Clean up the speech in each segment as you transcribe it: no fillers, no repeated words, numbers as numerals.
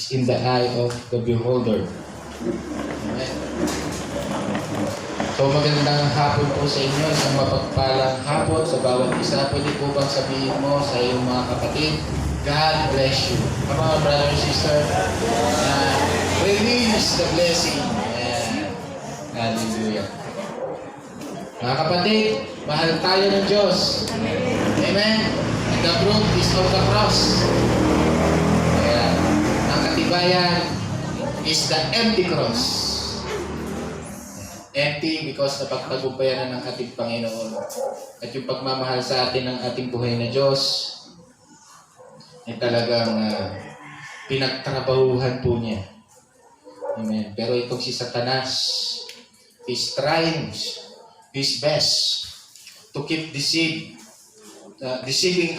is in the eye of the beholder. Amen. So magandang hapon po sa inyo, isang mapagpalang hapon sa bawat isa. Pwede po bang sabihin mo sa iyong mga kapatid, God bless you. Come on, brother and sister. Release the blessing. Ayan. Hallelujah. Mga kapatid, mahal tayo ng Diyos. Amen. And the fruit is of the cross. Ayan. Ang katibayan is the empty cross. Empty because napagtagumpayan na ng ating Panginoon. At yung pagmamahal sa atin ng ating buhay na Diyos ay talagang pinagtrabahuhan po niya. Amen. Pero itong si Satanas is trying his best to keep deceiving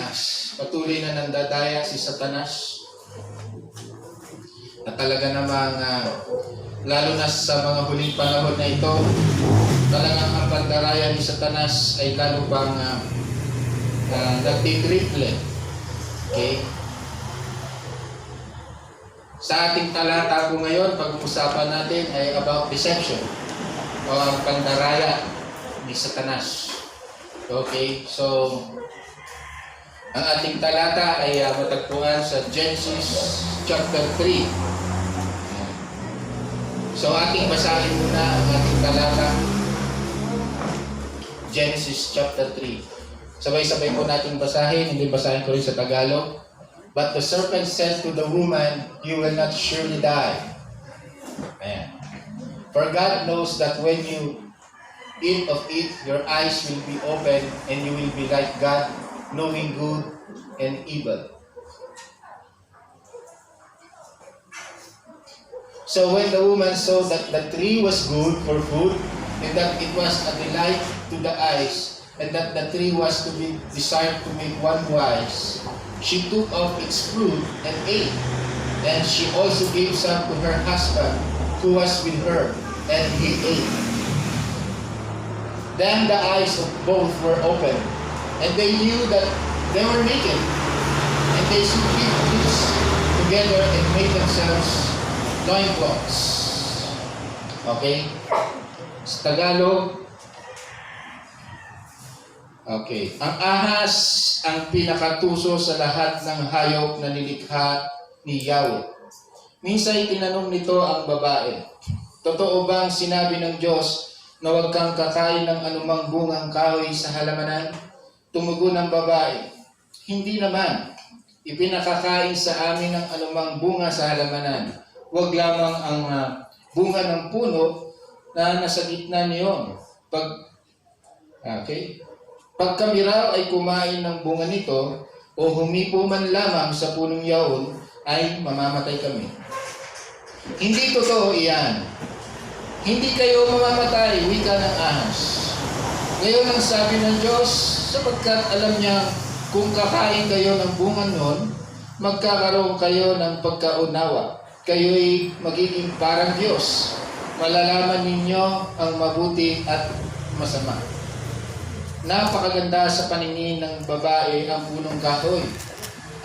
us. Patuloy na nandadaya si Satanas. At talaga namang lalo na sa mga huling panahon na ito, talagang ang pandaraya ni Satanas ay lalo bang nagtitriple. Okay? Sa ating talata po ngayon, pag-uusapan natin ay about deception o ang pandaraya ni Satanas. Okay? So, ang ating talata ay matagpuan sa Genesis chapter 3. So ating basahin muna ang ating talata. Genesis chapter 3. Sabay-sabay po nating basahin, hindi basahin ko rin sa Tagalog. But the serpent said to the woman, "You will not surely die." Ayan. For God knows that when you eat of it, your eyes will be open and you will be like God, knowing good and evil. So when the woman saw that the tree was good for food, and that it was a delight to the eyes, and that the tree was to be desired to make one wise, she took of its fruit and ate. And she also gave some to her husband, who was with her, and he ate. Then the eyes of both were opened, and they knew that they were naked, and they sewed fig leaves together and made themselves loincloths. Okay? Sa Tagalog, okay. Ang ahas ang pinakatuso sa lahat ng hayop na nilikha ni Yahweh. Minsan tinanong nito ang babae, "Totoo bang sinabi ng Diyos na huwag kang kakain ng anumang bungang kahoy sa halamanan?" Tumugon ng babae, "Hindi naman. Ipinakakain sa amin ng anumang bunga sa halamanan. Huwag lamang ang bunga ng puno na nasa gitna niyon. Pag kami raw ay kumain ng bunga nito o humipo man lamang sa punong yaon, ay mamamatay kami." Hindi totoo iyan. Hindi kayo mamamatay, wika ng ahas. Ngayon ang sabi ng Diyos, sapagkat alam niya kung kakain kayo ng bunga nun, magkakaroon kayo ng pagkaunawa. Kayo'y magiging parang Diyos. Malalaman ninyo ang mabuti at masama. Napakaganda sa paningin ng babae ang punong kahoy,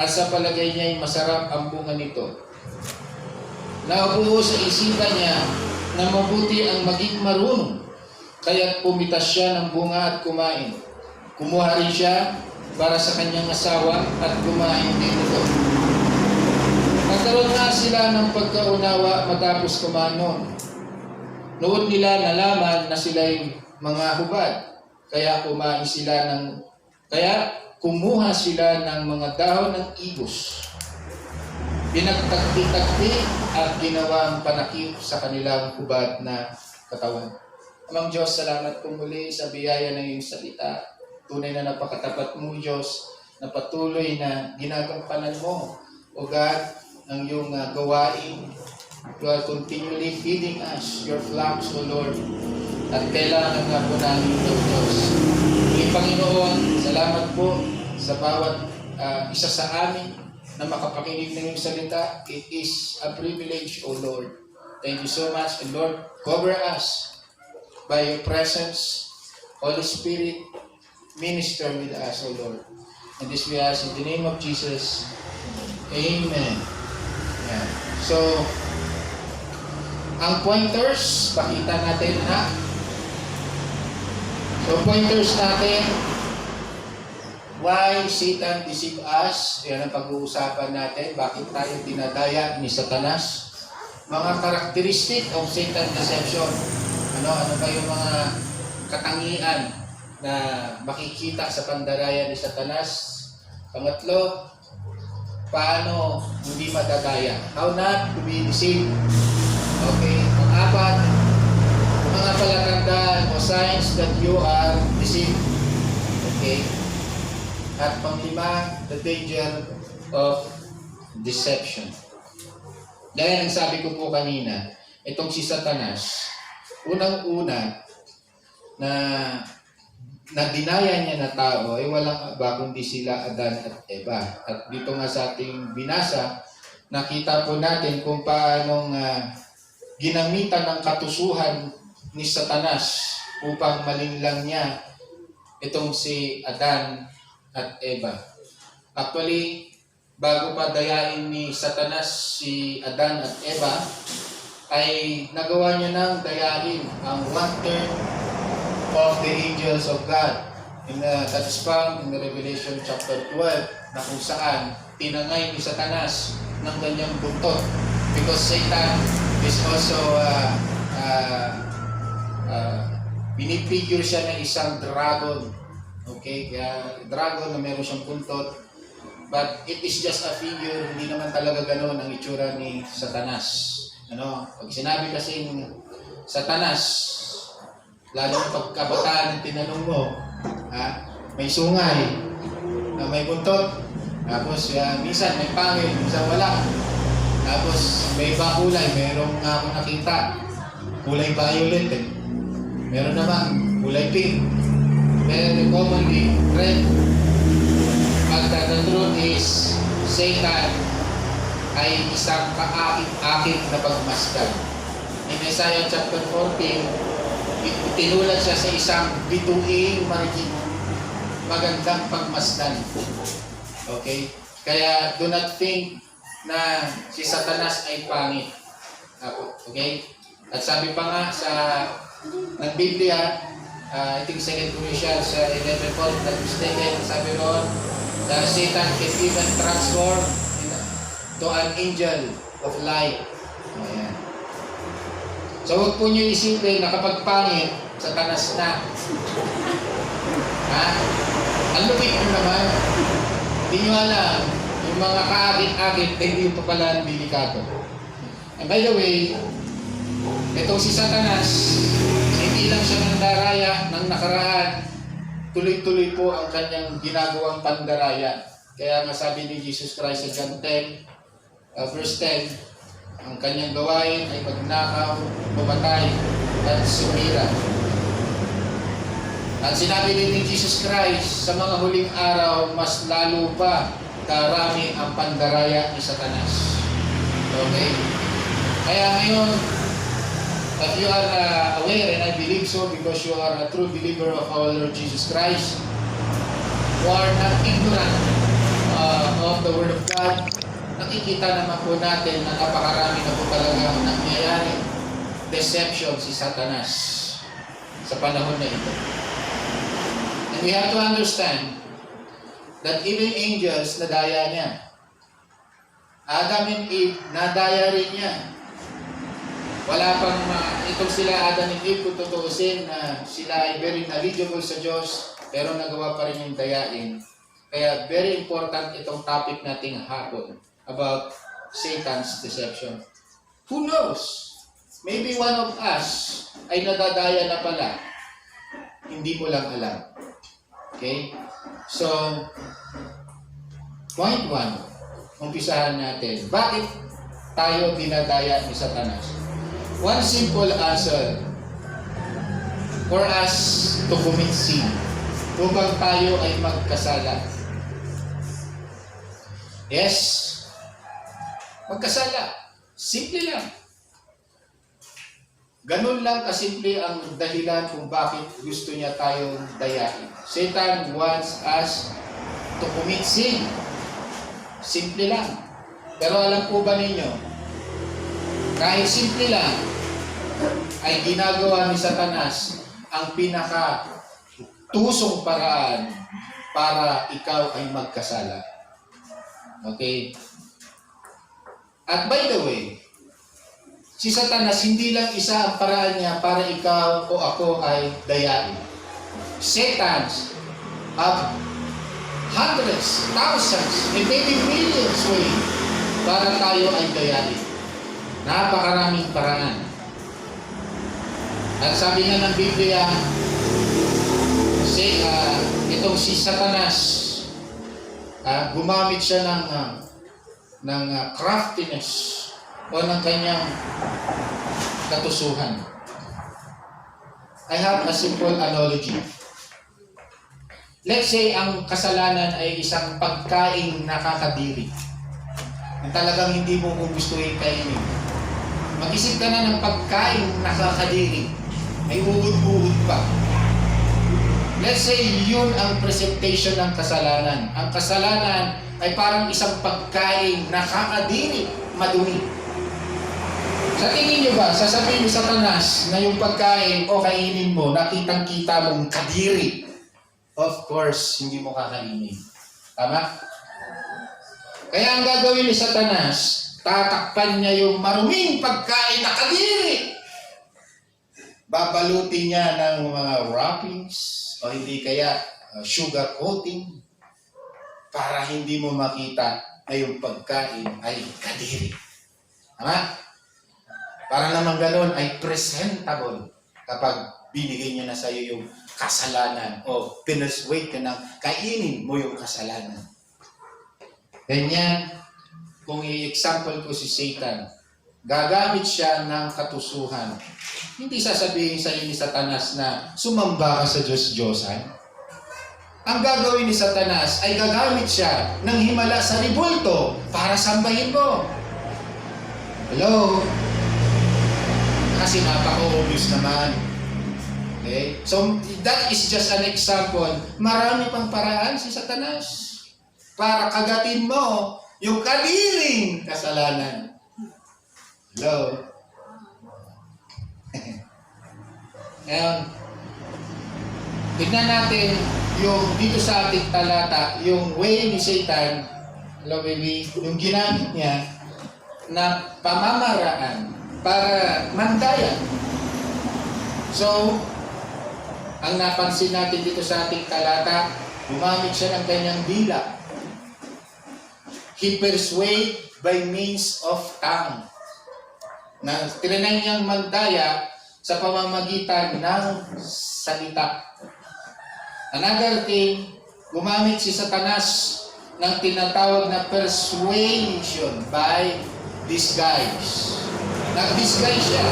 at sa palagay niya'y masarap ang bunga nito. Naubuo sa isipan niya na mabuti ang maging marunong, kaya't pumitas siya ng bunga at kumain. Kumuha rin siya para sa kanyang asawa at kumain din ito. Nagkaroon nga sila ng pagkaunawa matapos kumain. Noon nila nalaman na sila'y mga hubad, kaya kumuha sila ng mga dahon ng igos. Pinagtagpi-tagpi at ginawang panakip sa kanilang hubad na katawan. Amang Diyos, salamat po muli sa biyaya ng iyong salita. Tunay na napakatapat mo, Diyos, na patuloy na ginagampanan mo, O God, ang iyong gawain. You are continually feeding us, your flocks, O Lord. At kailangan nga po namin ito, Diyos. Panginoon, salamat po sa bawat isa sa amin na makapakinig ng iyong salita. It is a privilege, O Lord. Thank you so much. And Lord, cover us by your presence. Holy Spirit, minister with us, O Lord. And this we ask in the name of Jesus. Amen. Yeah. So, ang pointers, pakita natin ha. So, pointers natin, why Satan deceive us? Yan ang pag-uusapan natin. Bakit tayo dinadaya ni Satanas? Mga characteristic of Satan deception. Ano ba yung mga katangian na makikita sa pandaraya ni Satanas? Pangatlo, paano hindi madadaya? How not to be deceived? Okay. Pang-apat, mga palatandaan o signs that you are deceived. Okay. At pang-lima, the danger of deception. Dahil ang sabi ko po kanina, itong si Satanas, unang-una na dinaya niya na tao ay walang iba kundi sila Adan at Eva. At dito nga sa ating binasa, nakita po natin kung paanong ginamitan ng katusuhan ni Satanas upang malinlang niya itong si Adan at Eva. Actually, bago pa dayain ni Satanas si Adan at Eva, ay nagawa niya ng dayain ang 1/3 of the angels of God. That is found in the Revelation chapter 12, na kung saan tinangay ni Satanas ng kanyang buntot. Because Satan is also binipigure siya ng isang dragon. Okay, kaya dragon na meron siyang buntot. But it is just a figure, hindi naman talaga gano'n ang itsura ni Satanas. Pag sinabi kasing Satanas, lalo na pagkabataan ng tinanong mo, may sungay, may buntot, tapos minsan may pangil, minsan wala. Tapos may ibang kulay, merong ako nakita, kulay violet Meron naman kulay pink. Very commonly red. But the truth is, Satan ay isang kaakit-akit na pagmasdan. In Isaiah chapter 14, tinulad siya sa isang bituing marigit. Magandang pagmasdan. Okay? Kaya do not think na si Satanas ay pangit. Okay? At sabi pa nga sa ng Biblia, I think 2 Corinthians 11:4, that mistaken, sabi roon, that Satan can even transform to an angel of light. Ayan. So huwag po nyo isipin na kapag pangit, Satanas na. Ang lupit nyo naman. Hindi nyo alam, yung mga kaakit-akit, hindi pa pala delikado. And by the way, itong si Satanas, hindi lang siya nandaraya ng nakaraan, tuloy-tuloy po ang kanyang ginagawang pandaraya. Kaya nga sabi ni Jesus Christ sa John 10, verse 10, ang kanyang gawain ay pagnakaw, pumatay, at sumira. At sinabi din ni Jesus Christ, sa mga huling araw, mas lalo pa darami ang pandaraya ni Satanas. Okay? Kaya ngayon, if you are aware, and I believe so because you are a true believer of our Lord Jesus Christ, you are not ignorant of the Word of God, nakikita naman po natin na napakarami na po talaga nangyayari deception si Satanas sa panahon na ito. And we have to understand that even angels nadaya niya. Adam and Eve, nadaya rin niya. Wala pang, itong sila Adam and Eve, kung tutuusin na sila ay very knowledgeable sa Diyos, pero nagawa pa rin yung dayain. Kaya very important itong topic nating hapon about Satan's deception. Who knows? Maybe one of us ay nadadaya na pala. Hindi mo lang alam. Okay? So, point 1, umpisahan natin. Bakit tayo dinadaya ni Satanas? One simple answer for us to commit sin. Upang tayo ay magkasala. Yes, magkasala. Simple lang. Ganun lang kasimple ang dahilan kung bakit gusto niya tayong dayain. Satan wants us to commit sin. Simple lang. Pero alam po ba ninyo, Kahit simple lang, ay ginagawa ni Satanas ang pinaka-tusong paraan para ikaw ay magkasala. Okay? At by the way, si Satanas, hindi lang isa ang paraan niya para ikaw o ako ay dayain. Satans have hundreds, thousands, and maybe millions way para tayo ay dayain. Napakaraming paraan. At sabi nga ng Biblia, itong si Satanas, gumamit siya ng craftiness o ng kanyang katusuhan. I have a simple analogy. Let's say ang kasalanan ay isang pagkain nakakadiri. Ang talagang hindi mo gustuhin kainin. Mag-isip ka na ng pagkain nakakadiri. May uhod-uhod pa. Let's say yun ang presentation ng kasalanan. Ang kasalanan ay parang isang pagkain nakakadiri, madumi. Sa tingin nyo ba, sasabihin ni Satanas na yung pagkain o kainin mo, nakitang-kita mong kadiri? Of course, hindi mo kakainin. Tama? Kaya ang gagawin ni Satanas, tatakpan niya yung maruming pagkain na kadiri. Babalutin niya ng mga wrappings o hindi kaya sugar coating para hindi mo makita na yung pagkain ay kadiri. Tama? Para naman ganoon ay presentable kapag binigay niya na sa iyo yung kasalanan o pinasway ka ng kainin mo yung kasalanan. Ganyan, kung i-example ko si Satan, gagamit siya ng katusuhan. Hindi sasabihin sa iyo ni Satanas na sumamba ka sa Diyos-Diyosan. Ang gagawin ni Satanas ay gagamit siya ng himala sa ribulto para sambahin mo. Hello? Kasi napaka-obvious naman. Okay? So, that is just an example. Marami pang paraan si Satanas para kagatin mo yung kadiring kasalanan. Hello? Ngayon, tignan natin yung dito sa ating talata, yung way ni Satan, hello baby, yung ginamit niya na pamamaraan para mandaya. So, ang napansin natin dito sa ating talata, gumamit siya ng kanyang dila. He persuade by means of tongue. Na tinanay niyang mandaya sa pamamagitan ng salita. Another thing, gumamit si Satanas ng tinatawag na persuasion by disguise. Nag-disguise siya.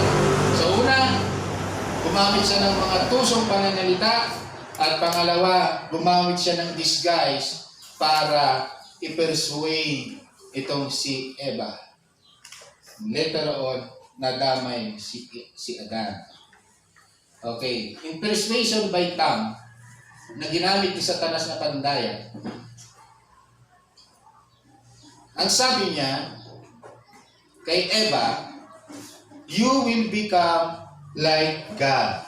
So una, gumamit siya ng mga tusong pananalita at pangalawa, gumamit siya ng disguise para i-persuade itong si Eva. Later on, nadamay si Adan. Okay. In persuasion by tongue, na ginamit ni Satanas na pandaya, ang sabi niya kay Eva, you will become like God.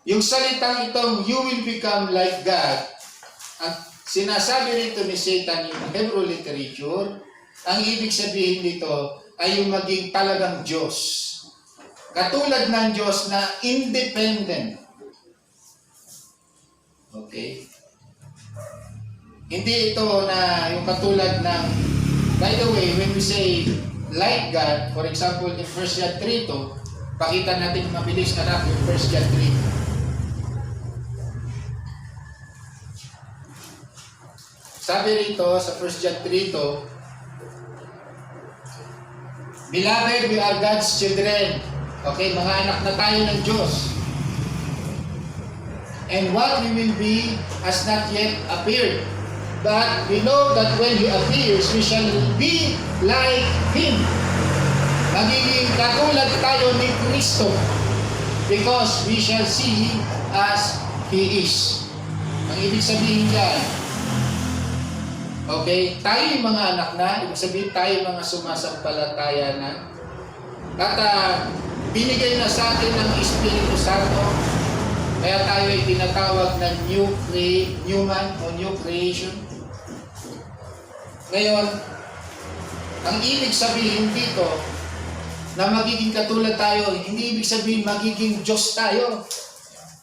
Yung salitang itong, you will become like God, ang sinasabi rito ni Satan yung Hebrew literature, ang ibig sabihin nito ay yung maging talagang Diyos. Katulad ng Diyos na independent. Okay? Hindi ito na yung katulad ng, by the way, when we say like God, for example, in 1 John 3 to, pakita natin mabilis anak yung 1 John 3. Sabi rito sa 1 John 3 to, Beloved, we are God's children. Okay, mga anak na tayo ng Diyos. And what we will be has not yet appeared. But we know that when He appears, we shall be like Him. Magiging katulad tayo ni Kristo. Because we shall see Him as He is. Ang ibig sabihin dyan, Okay? Tayo yung mga anak na, ibig sabihin tayo yung mga sumasampalataya na. At binigay na sa atin ng Espiritu Santo. Kaya tayo ay tinatawag na new man o new creation. Ngayon, ang ibig sabihin dito, na magiging katulad tayo, hindi ibig sabihin magiging Diyos tayo.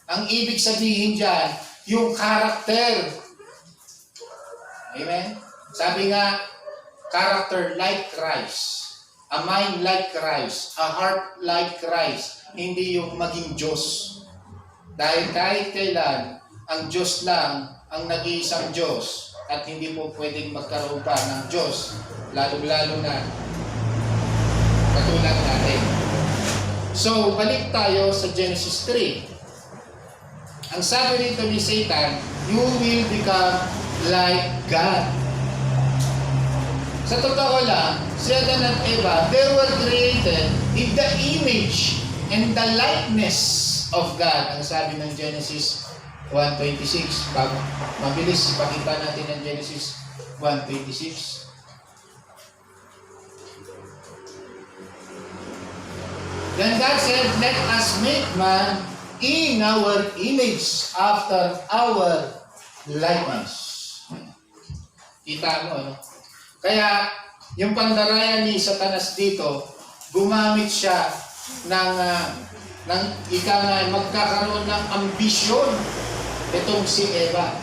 Ang ibig sabihin dyan, yung character. Amen? Sabi nga, character like Christ. A mind like Christ. A heart like Christ. Hindi yung maging Diyos. Dahil kahit kailan, ang Diyos lang ang nag-iisang Diyos. At hindi po pwedeng magkaroon pa ng Diyos. Lalo-lalo na katulad natin. So, balik tayo sa Genesis 3. Ang sabi rito ni Satan, you will become like God. Sa totoo lang, si Adan at Eva, they were created in the image and the likeness of God. Ang sabi ng Genesis 1:26. Mabilis, pakita natin ang Genesis 1:26. Then God said, let us make man in our image, after our likeness. Kita mo, ano? Kaya, yung pandaraya ni Satanas dito, gumamit siya ng ika nga magkakaroon ng ambisyon itong si Eva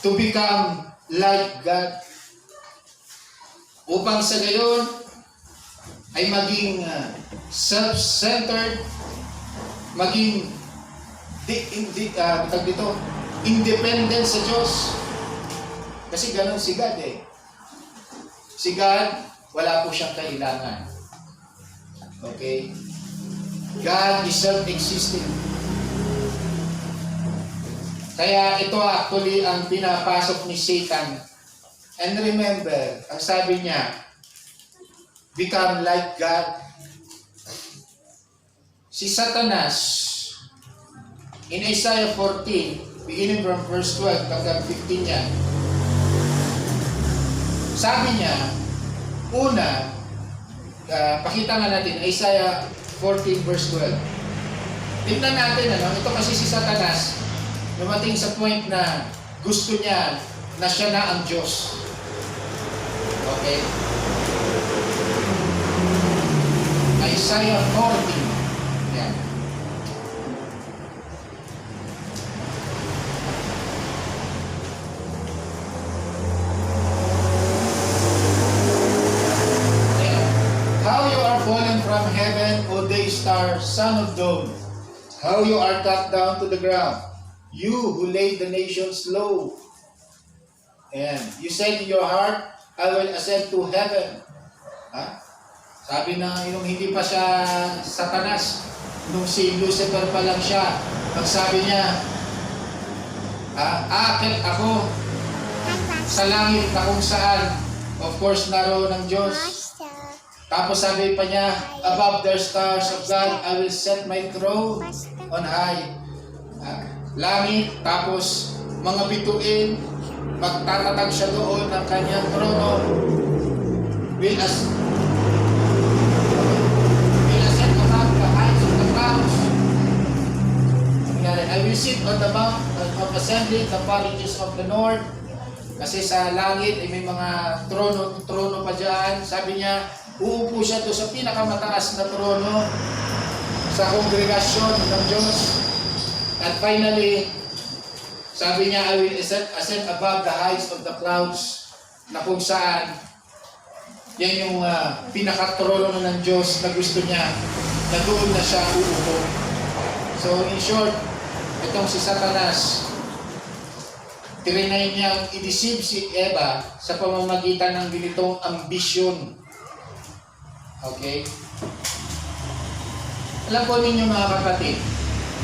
to become like God. Upang sa gayon ay maging self-centered, maging independent sa Diyos. Kasi ganun si God eh. Si God, wala po siyang kailangan. Okay? God is self-existing. Kaya ito actually ang pinapasok ni Satan. And remember, ang sabi niya, become like God. Si Satanas, in Isaiah 14, beginning from verse 12 hanggang 15 niya, sabi niya, una, pakita nga natin, Isaiah 14 verse 12. Tignan natin, ito kasi si Satanas, dumating sa point na gusto niya na siya na ang Diyos. Okay? Isaiah 14. Yan. How you are fallen from heaven, O day star, son of dawn. How you are cut down to the ground, you who laid the nations low. And you said in your heart, I will ascend to heaven. Sabi na yung hindi pa siya Satanas, nung si Lucifer pa lang siya, ang sabi niya, aakit ako sa langit na kung saan, of course, naroon ng Diyos. Tapos sabi pa niya, above the stars of God, I will set my throne on high. Langit, tapos mga bituin, magtatatag siya doon ng kanyang trono. Will ascend above the heights of the clouds. I will sit on the mount of assembly, the farages of the north. Kasi sa langit, may mga trono pa dyan. Sabi niya, uupo siya doon sa pinakamataas na trono sa kongregasyon ng Diyos. At finally, sabi niya, I will ascend above the heights of the clouds, na kung saan yan yung pinakatrono ng Diyos na gusto niya, na doon na siya uupo. So in short, itong si Satanas, trinay niyang i-deceive si Eva sa pamamagitan ng ganitong ambisyon. Okay? Alam po ninyo mga kapatid,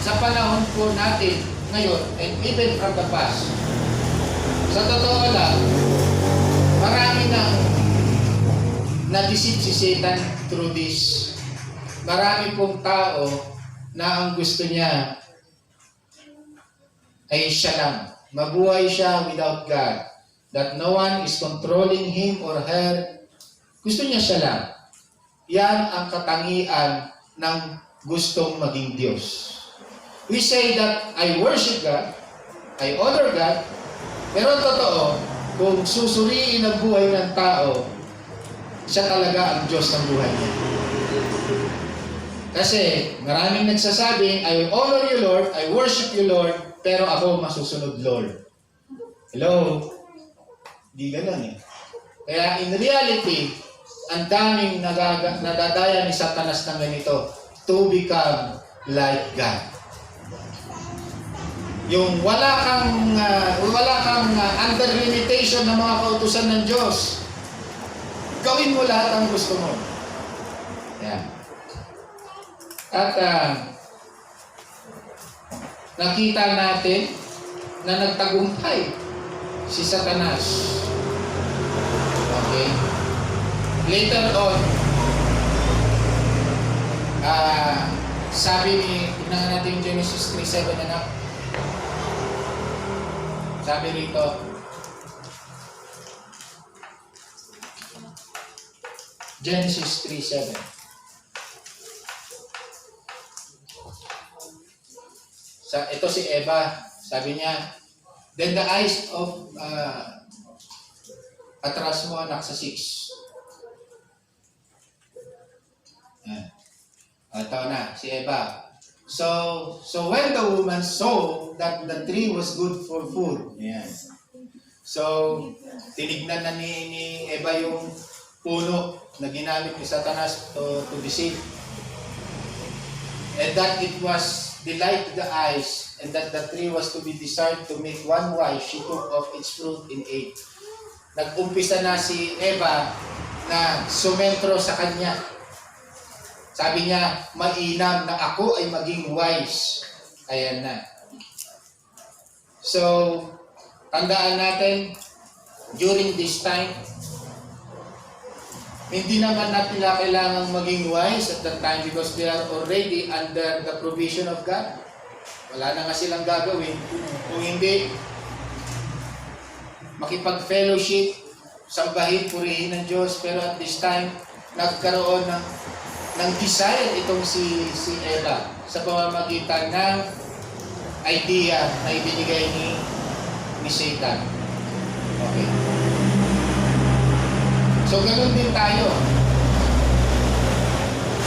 sa panahon po natin ngayon, and even from the past, sa totoo lang, marami nang na-deceive si Satan through this. Marami pong tao na ang gusto niya ay siya lang. Mabuhay siya without God. that no one is controlling him or her. Gusto niya siya lang. Yan ang katangian ng gustong maging Diyos. We say that I worship God, I honor God, pero totoo, kung susuriin ang buhay ng tao, siya talaga ang Diyos ng buhay niya. Kasi maraming nagsasabing, I honor you Lord, I worship you Lord, pero ako masusunod Lord. Hello? Di ganun eh. Kaya in reality, ang daming nadadaya ni Satanas ng ganito, to become like God. Yung wala kang under limitation ng mga kautusan ng Diyos. Gawin mo lahat ang gusto mo. Yan. At nakita natin na nagtagumpay si Satanas. Okay? Later on, sabi ni, tingnan natin Genesis 3:7 anak. Sabi rito, Genesis 3:7. Ito si Eva, sabi niya, then the eyes of atras mo anak sa 6. Ito na, si Eva. So when the woman saw that the tree was good for food, yan. So, tinignan na ni Eva yung puno na ginamit ni Satanas to deceive. And that it was delight to the eyes, and that the tree was to be desired to make one wise, she took of its fruit and ate. Nag-umpisa na si Eva na sumentro sa kanya. Sabi niya, mainam na ako ay maging wise. Ayan na. So, tandaan natin, during this time, hindi naman natin kailangang maging wise at that time because they are already under the provision of God. Wala na nga silang gagawin. Kung hindi, makipag-fellowship, sambahin, purihin ng Diyos. Pero at this time, nagkaroon ng desire itong si Eva sa pamamagitan ng idea na ibinigay ni Satan. Okay. So, ganun din tayo.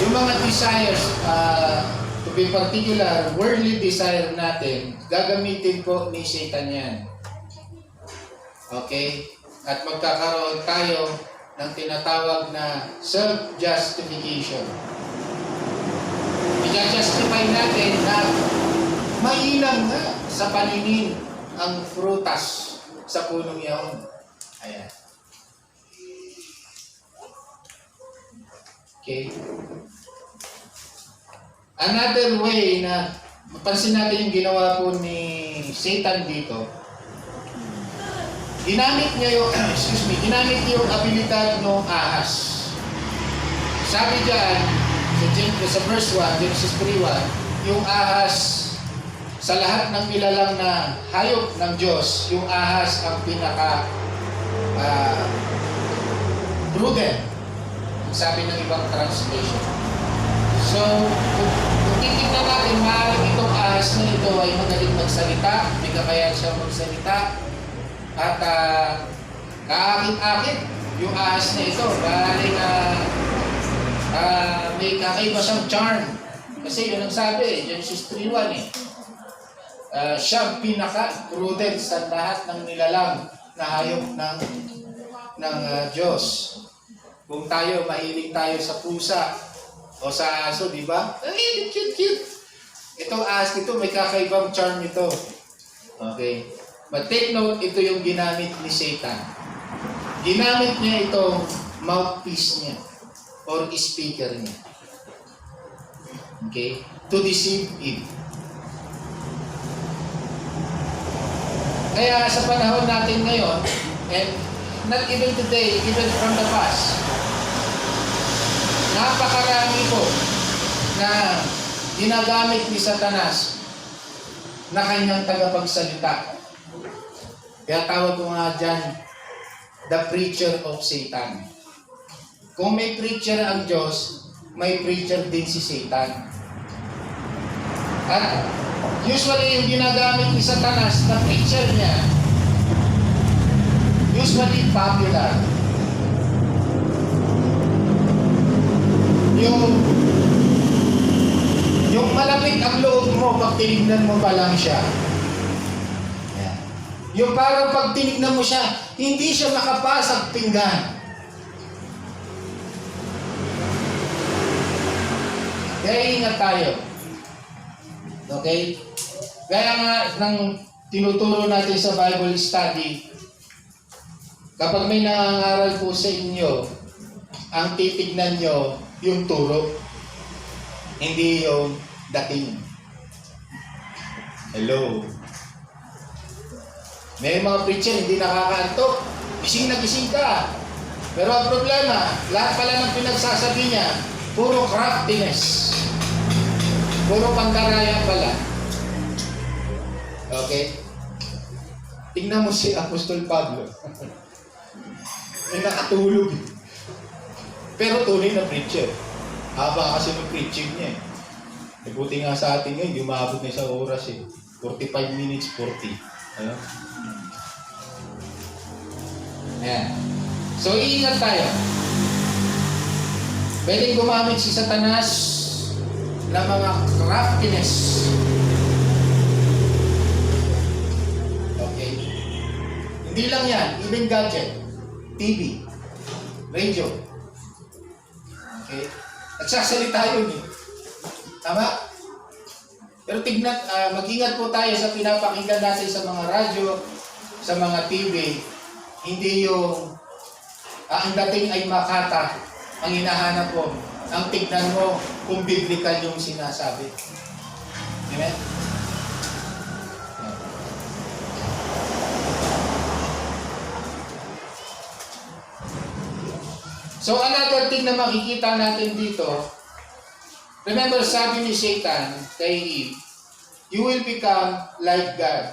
Yung mga desires, to be particular, worldly desire natin, gagamitin po ni Satan yan. Okay? At magkakaroon tayo ng tinatawag na self-justification. I-justify natin na mainam nga sa paningin ang prutas sa punong iyon. Ayan. Okay. Another way na mapansin natin yung ginawa po ni Satan dito, ginamit niya yung, ginamit niya yung abilidad ng ahas. Sabi diyan, sa verse 1, Genesis 3:1, yung ahas, sa lahat ng nilalang na hayop ng Diyos, yung ahas ang pinaka prudent, sabi ng ibang translation. So, kung titignan natin, maaaring itong ahas na ito ay magaling magsalita, may kakayahan siya magsalita, at kaakit-akit yung ahas na ito. Maaaring may kakaiba siyang charm. Kasi yun ang sabi, Genesis 3:1 eh. Siya pinaka-prudent sa lahat ng nilalang na hayop ng Diyos. Kung tayo, mahilig tayo sa pusa o sa aso, di ba? Ay, cute. Itong ahas nito, may kakaibang charm ito. Okay. But take note, ito yung ginamit ni Satan. Ginamit niya itong mouthpiece niya or speaker niya. Okay? To deceive Eve. Kaya sa panahon natin ngayon, and not even today, even from the past, napakarami po na ginagamit ni Satanas na kanyang tagapagsalita. Kaya tawag ko nga dyan, the preacher of Satan. Kung may preacher ang Diyos, may preacher din si Satan. At usually yung ginagamit ni Satanas na preacher niya, usually popular. Yung malapit ang loob mo pag tinignan mo pa lang siya. Yan. Yung parang pag tinignan mo siya, hindi siya makapasag pinggan. Kaya ingat tayo. Okay? Kaya nga, nang tinuturo natin sa Bible study, kapag may nangangaral po sa inyo, ang titignan nyo yung turo, hindi yung dating. Hello? May mga preacher hindi nakakaantok. Gising na gising ka. Pero ang problema, lahat pala ng pinagsasabi niya, puro craftiness. Puro pandaraya pala. Okay? Tingnan mo si Apostol Pablo. May nakatulog. Pero tunay na preacher. Haba kasi ng preaching niya eh. Buti nga sa atin ngayon, hindi umabot na isang oras eh. 45 minutes, 40. Ano? Ayan. So, iingat tayo. Pwedeng gumamit si Satanas ng mga craftiness. Okay? Hindi lang yan. Even gadget. TV. Radio. Okay? Nagsasalita yun eh. Tama? Pero tignan, mag-ingat po tayo sa pinapakinggan natin sa mga radyo, sa mga TV. Hindi yung ang dating ay makata. Ang hinahanap mo, ang tignan mo kung biblical yung sinasabi. Amen? So another thing na makikita natin dito, remember sabi ni Satan kay Eve, you will become like God.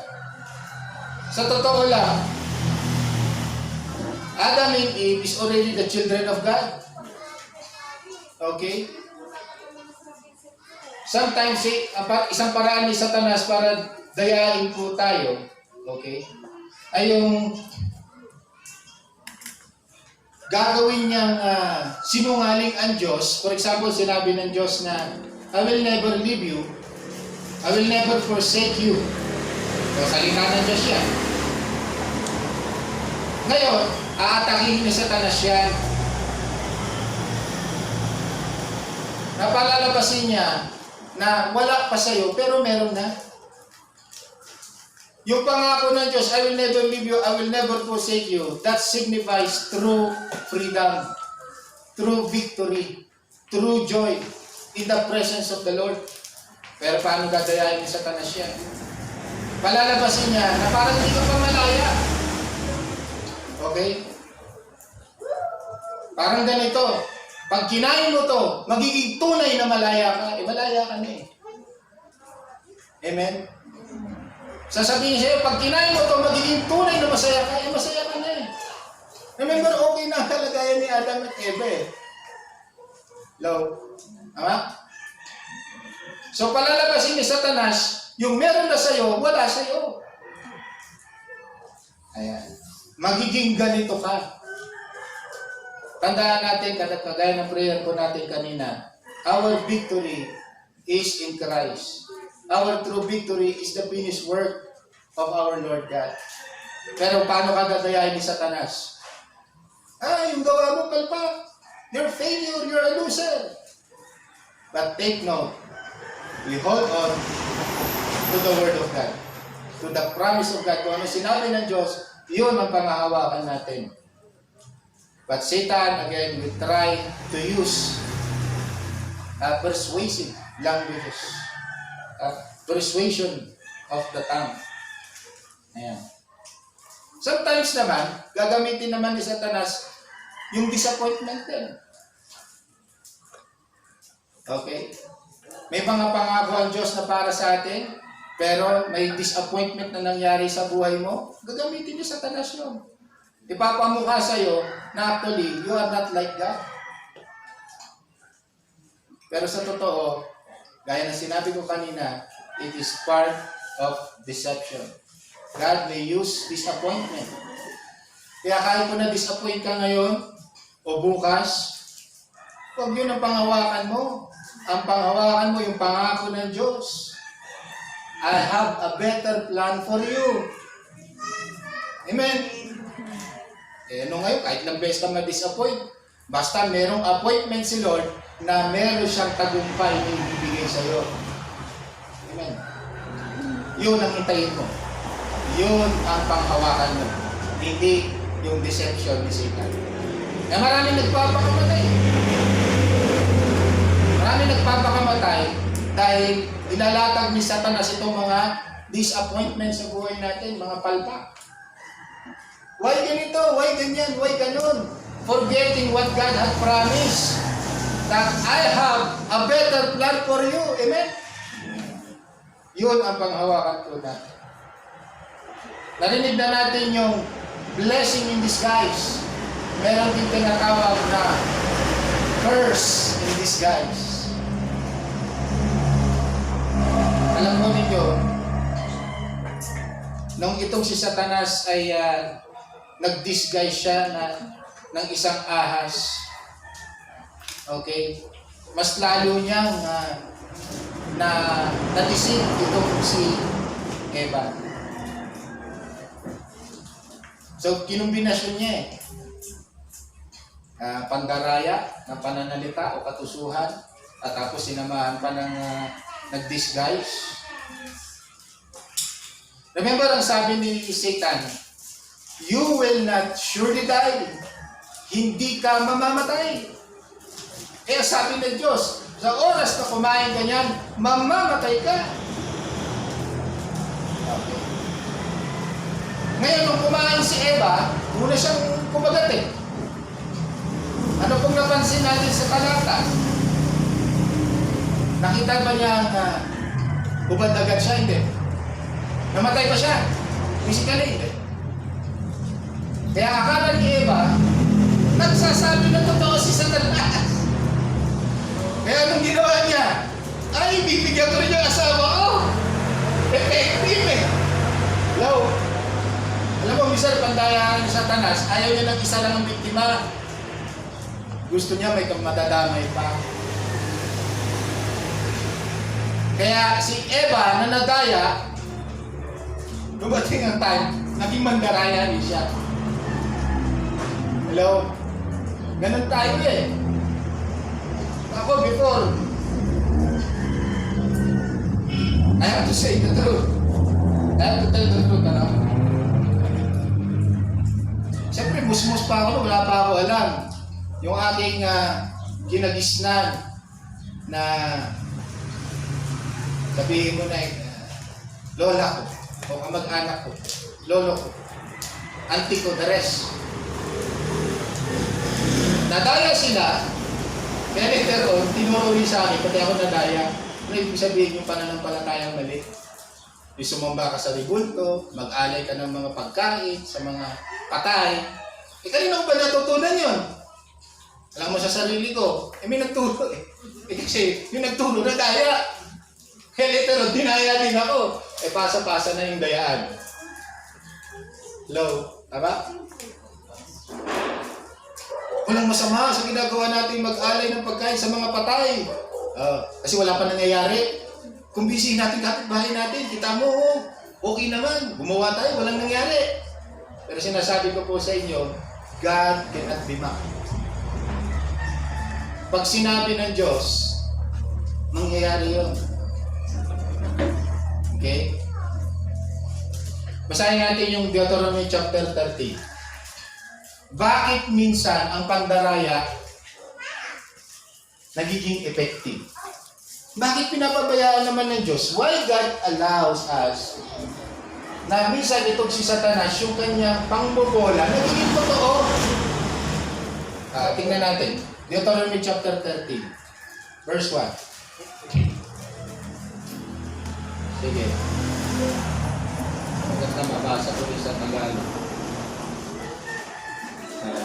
Sa totoo lang, Adam and Eve is already the children of God. Okay? Sometimes, isang paraan ni Satanas para dayain po tayo, okay, ay yung gagawin niyang sinungaling ang Diyos. For example, sinabi ng Diyos na, I will never leave you, I will never forsake you. So, salita ng Diyos yan. Ngayon, aatakihin ni Satanas yan. Napalalabasin niya na wala pa sa'yo, pero meron na. Yung pangako ng Diyos, I will never leave you, I will never forsake you, that signifies true freedom, true victory, true joy in the presence of the Lord. Pero paano gagayahin ni Satanas yan? Palalabasin niya na parang hindi ka pa malaya. Okay? Parang ganito, pag kinain mo to, magiging tunay na malaya ka. Malaya ka na eh. Amen? Sasabihin sa'yo, pag kinain mo to, magiging tunay na masaya ka. Masaya ka na eh. Remember, okay na ang kalagayan ni Adam at Eva eh. Hello? Tama? So, palalabasin ni Satanas, yung meron na sa'yo, wala sa'yo. Ayan. Magiging ganito ka. Tandaan natin, kagaya ng prayer po natin kanina, our victory is in Christ. Our true victory is the finished work of our Lord God. Pero paano ka gagayahin ni Satanas? Yung gawa mo palpak. You're failure, you're a loser. But take note, we hold on to the Word of God, to the promise of God. Kung ano sinabi ng Diyos, yun ang pangahawakan natin. But Satan, again, will try to use persuasive languages. Persuasion of the tongue. Ayan. Sometimes naman, gagamitin naman ni Satanas yung disappointment din. Okay? May mga pangako ang Diyos na para sa atin, pero may disappointment na nangyari sa buhay mo, gagamitin ni Satanas yun. ipapamukha sa'yo na actually, you are not like God. Pero sa totoo, gaya na sinabi ko kanina, it is part of deception. God may use disappointment. Kaya kahit kung na-disappoint ka ngayon o bukas, huwag yun ang panghawakan mo. Ang panghawakan mo yung pangako ng Diyos. I have a better plan for you. Amen? Eh, ano ngayon, kahit lang beses ka ma-disappoint, basta merong appointment si Lord na meron siyang tagumpay na ibibigay sa iyo. Amen? Yun ang hintayin mo. Yun ang panghawakan mo. Hindi yung deception ni Satan. Na maraming nagpapakamatay. Maraming nagpapakamatay dahil ilalatag ni Satanas itong mga disappointments sa buhay natin, mga palpak. Why ganito? Why ganyan? Why ganon? Forgetting what God had promised. That I have a better plan for you. Amen? Yun ang panghawakan po natin. Narinig na natin yung blessing in disguise. Meron din tinatawag na curse in disguise. Alam mo ninyo, nung itong si Satanas ay nag-disguise siya ng isang ahas, okay, mas lalo niyang na-deceive itong si Eva. So, kinumbinasyon niya pandaraya ng pananalita o katusuhan at tapos sinamahan pa ng nag-disguise. Remember ang sabi ni Satan, you will not surely die. Hindi ka mamamatay. Kaya sabi ng Diyos, sa oras na kumain ka niyan, mamamatay ka. Okay. Ngayon, nung kumain si Eva, muna siyang kumagat eh. Ano pong napansin natin sa talata? Nakita ba niya hubad agad siya? Hindi. Namatay pa siya. Physically, hindi. Kaya akala ni Eva, nagsasabi na totoo si Satanas. Kaya anong ginawa niya? Ay, bibigyan ko rin yung asawa ko. Effective eh. Hello? Alam mo, minsan pandayahan ni Satanas, ayaw niya ng isa lang ang biktima. Gusto niya may madadamay pa. Kaya si Eva na nadaya, dumating ang time, naging mandaraya rin siya. Hello? Ganun tayo eh. Ako before, I have to say the truth. I have to tell the truth, ano? Siyempre, musmus pa ako, wala pa ako alam. Yung aking ginagisnan na sabihin mo na lola ko, o kamag-anak ko, lolo ko, auntie ko, the rest. Nadaya sila, kaya later on, tinuro rin sa akin, pati ako nadaya, ano ibig sabihin yung pananampalatayang mali? Yung sumamba ka sa ribulto, mag-alay ka ng mga pagkain, sa mga patay. Eh, kanina ko ba natutunan yun? Alam mo sa sarili ko, may nagturo eh. Kasi yung nagturo na daya. Kaya later on, dinaya din ako. Eh, pasa-pasa na yung dayaan. Hello? Tama? Walang masama sa ginagawa natin mag-alay ng pagkain sa mga patay. Kasi wala pa nangyayari. Kung busy natin kapitbahay natin, kita mo, okay naman. Gumawa tayo, walang nangyari. Pero sinasabi ko po sa inyo, God cannot be mocked. Pag sinabi ng Diyos, mangyayari yun. Okay? Basahin natin yung Deuteronomy chapter 30. Bakit minsan ang pandaraya nagiging effective? Bakit pinapabayaan naman ng Diyos? Why God allows us na minsan itong si Satanas, yung kanyang pangbobola, nagiging totoo? Tingnan natin. Deuteronomy chapter 13, verse 1. Sige. Maganda mabasa ko rin sa Tagalog.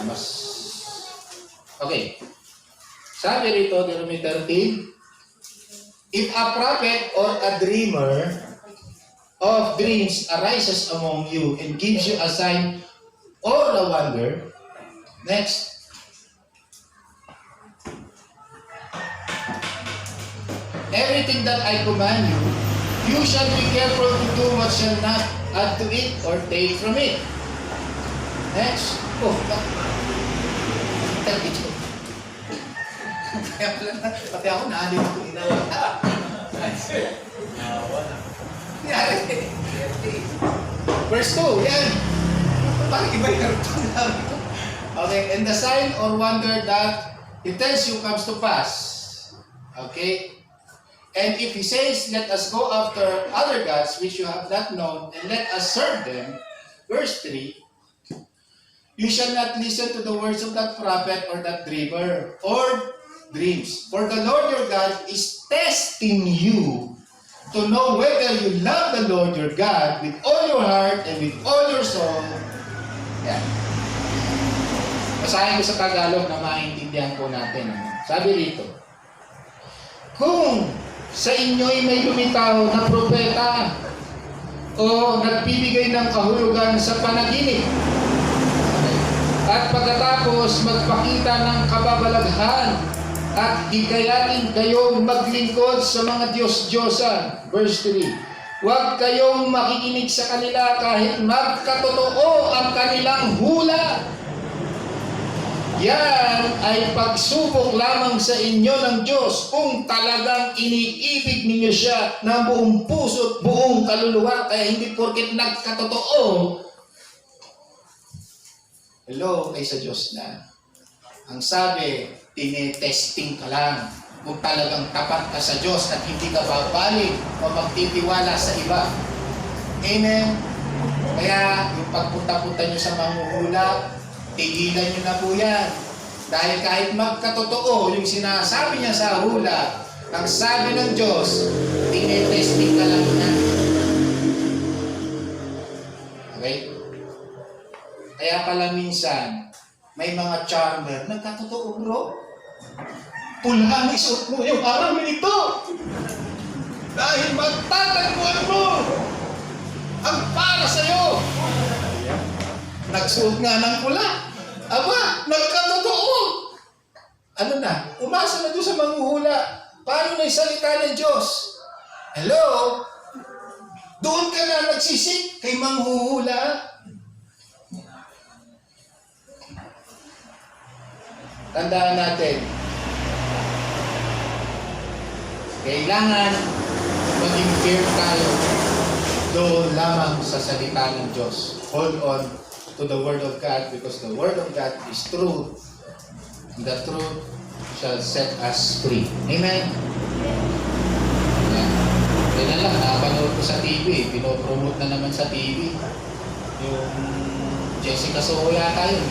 mas... Okay. Sabi rito, Deuteronomy 13, if a prophet or a dreamer of dreams arises among you and gives you a sign or a wonder, next, everything that I command you, you shall be careful to do what shall not add to it or take from it. Next. Oh, kaya pala na, pati ako naalim ko inawa. Verse 2, yan. Bakit iba yung namin? Okay, and the sign or wonder that it tells you comes to pass. Okay? And if he says, let us go after other gods which you have not known, and let us serve them, verse 3, you shall not listen to the words of that prophet or that dreamer or dreams. For the Lord your God is testing you to know whether you love the Lord your God with all your heart and with all your soul. Yan. Basahin ko sa Tagalog na maintindihan po natin. Sabi rito, kung sa inyo'y may lumitaw na propeta o nagbibigay ng kahulugan sa panaginip, at pagkatapos magpakita ng kababalaghan at hikayatin kayong maglingkod sa mga Diyos-Diyosan. Verse 3, huwag kayong makikinig sa kanila kahit magkatotoo ang kanilang hula. Yan ay pagsubok lamang sa inyo ng Diyos kung talagang iniibig ninyo siya ng buong puso at buong kaluluwa. Kaya hindi porket nagkatotoo, hello, ay sa Diyos na. Ang sabi, tinetesting ka lang kung talagang tapat ka sa Diyos at hindi ka babalik o magtitiwala sa iba. Amen? Kaya, yung pagpunta-punta nyo sa manghuhula, tigilan nyo na po yan. Dahil kahit magkatotoo yung sinasabi niya sa hula, ang sabi ng Diyos, tinetesting ka lang na. Okay? Kaya pala minsan, may mga charmer, nagkatotoo bro. Pula ang isuot mo yung araw nito. Dahil magtatagpuan mo ang para sa'yo. Nagsuot nga ng pula. Aba, nagkatotoo. Ano na? Umasa na doon sa manghuhula. Paano na yung salita ng Diyos? Hello? Doon ka na nagsisik kay manghuhula. Tandaan natin, kailangan maging fair tayo doon lamang sa salita ng Diyos. Hold on to the Word of God because the Word of God is truth. The truth shall set us free. Amen? Kailan lang, nakapanood ko sa TV, pinopromote na naman sa TV. Yung Jessica Soho yata yun.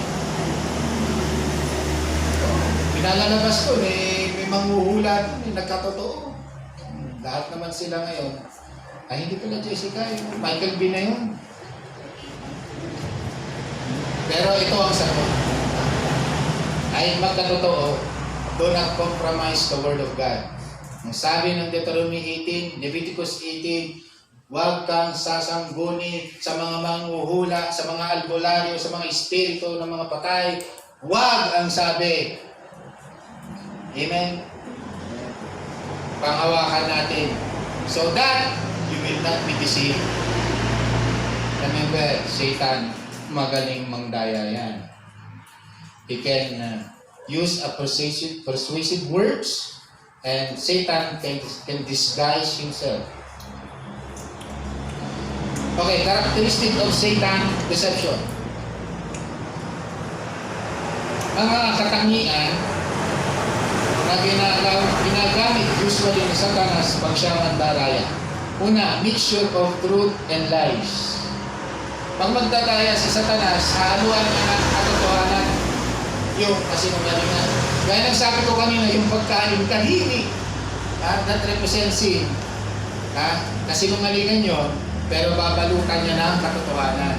Pinalalabas ko, may manghuhula, may nagkatotoo. Lahat naman sila ngayon. Ay, hindi pala Jessica, yung Michael B. na yun. Pero ito ang sagot. Ay magkatotoo, do not compromise the Word of God. Ang sabi ng Deuteronomy 18, Leviticus 18, huwag kang sasangguni sa mga manghuhula, sa mga albularyo, sa mga espiritu ng mga patay. Huwag ang sabi. Amen? Panghawakan natin. So that you will not be deceived. Remember, Satan, magaling mangdaya yan. He can use a persuasive words and Satan can disguise himself. Okay, characteristic of Satan, deception. Mga katangian na ginagamit usually ni Satanas pag siya mandaraya. Una, mixture of truth and lies. Pag magdadaya si Satanas, haluan niya ng katotohanan yung kasinungalingan. Gaya ng sabi ko kanina, yung pagkain kahini, that represents sin. Kasinungalingan yun, pero babalutan niya ng katotohanan.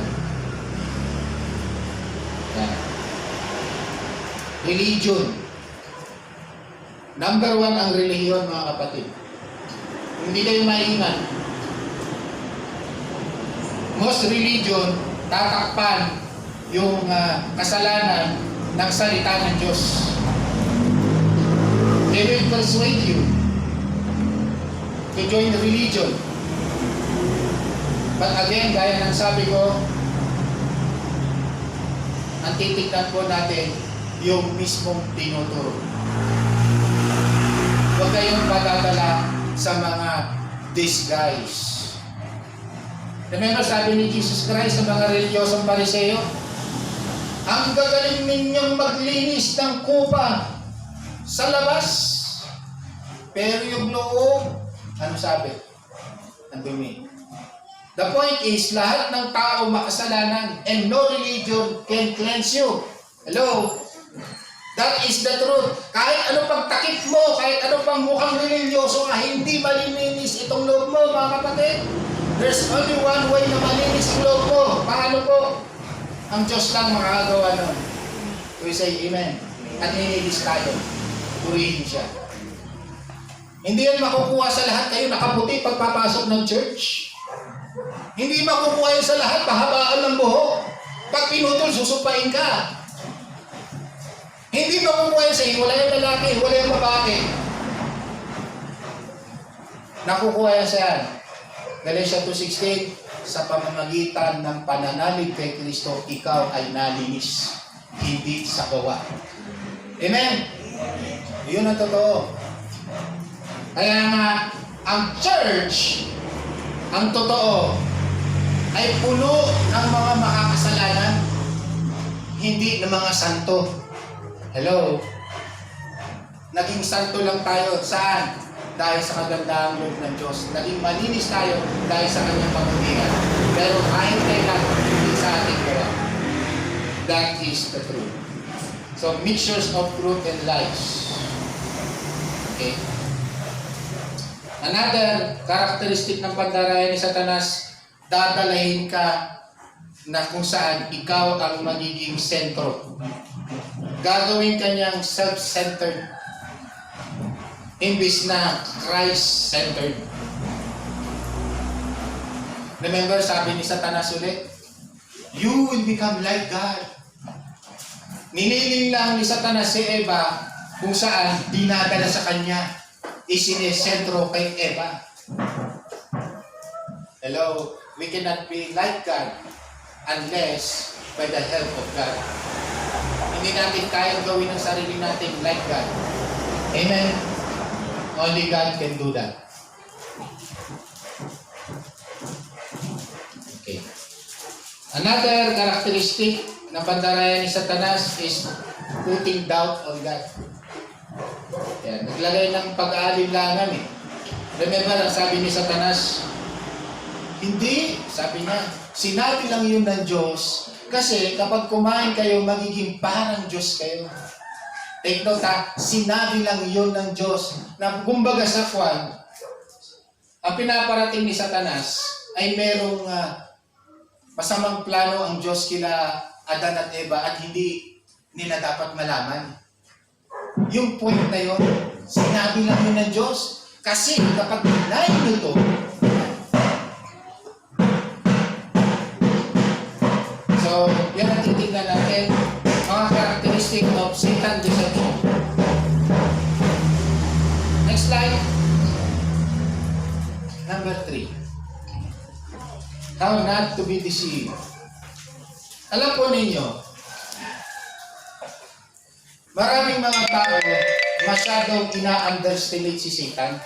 Religion. Number 1 ang relihiyon, mga kapatid. Hindi kayo maingat. Most religion, tatakpan yung kasalanan ng salita ng Diyos. They will persuade you to join the religion. But again, gaya ng sabi ko, ang titignan po natin yung mismong tinuturo. Huwag kayong padadala sa mga disguise. Remember, sabi ni Jesus Christ sa mga reliyosong Pariseo, ang gagaling ninyong maglinis ng kupa sa labas, pero yung loob, ano sabi? Ang dumi. The point is, lahat ng tao makasalanan and no religion can cleanse you. Hello? That is the truth. Kahit ano pang takip mo, kahit ano pang mukhang religyoso ka, hindi malilinis itong loob mo, mga kapatid. There's only one way na malinis ang loob mo. Paano po? Ang Diyos lang makakagawa nun. We say amen. At nililis tayo. Purihin siya. Hindi yan makukuha sa lahat kayo nakaputi pagpapasok ng church. Hindi makukuha yan sa lahat pahabaan ng buhok. Pag pinutol, susupain ka. Hindi makukuha yan sa hiwalay ang lalaki, hiwalay ang babae. Nakukuha yan sa yan. Galatians 2:16, sa pamamagitan ng pananalig kay Kristo, ikaw ay nalinis, hindi sa gawa. Amen? Yun ang totoo. Kaya nga, ang church, ang totoo, ay puno ng mga makakasalanan, hindi ng mga santo. Hello? Naging santo lang tayo. Saan? Dahil sa kagandahang loob ng Diyos. Naging malinis tayo dahil sa kanyang pagmamahal. Pero kahit kailan, hindi sa ating gawa. That is the truth. So, mixtures of truth and lies. Okay? Another characteristic ng pandaraya ni Satanas, dadalahin ka na kung saan ikaw ang magiging sentro. Gagawin kanyang self-centered imbis na Christ-centered. Remember, sabi ni Satanas ulit, you will become like God. Niniling lang ni Satanas si Eva kung saan dinadala sa kanya, isinesentro kay Eva. Hello, we cannot be like God unless by the help of God. Hindi natin kayang gawin ang sarili natin like God. Amen? Only God can do that. Okay. Another characteristic ng pandaraya ni Satanas is putting doubt on God. Yan. Naglagay ng pag-aalinlangan eh. Remember, ang sabi ni Satanas, hindi, sabi niya, sinabi lang yun ng Diyos kasi kapag kumain kayo, magiging parang Diyos kayo. Take note ha, sinabi lang yun ng Diyos na kumbaga sa Juan, ang pinaparating ni Satanas ay merong masamang plano ang Diyos kila Adan at Eva at hindi nila dapat malaman. Yung point na yun, sinabi lang yun ng Diyos kasi kapag dinayin nyo to, so, yan ang titignan natin. Mga characteristic of Satan deception. Next slide. Number 3. How not to be deceived. Alam po ninyo, maraming mga tao masyadong ina-underestimate si Satan.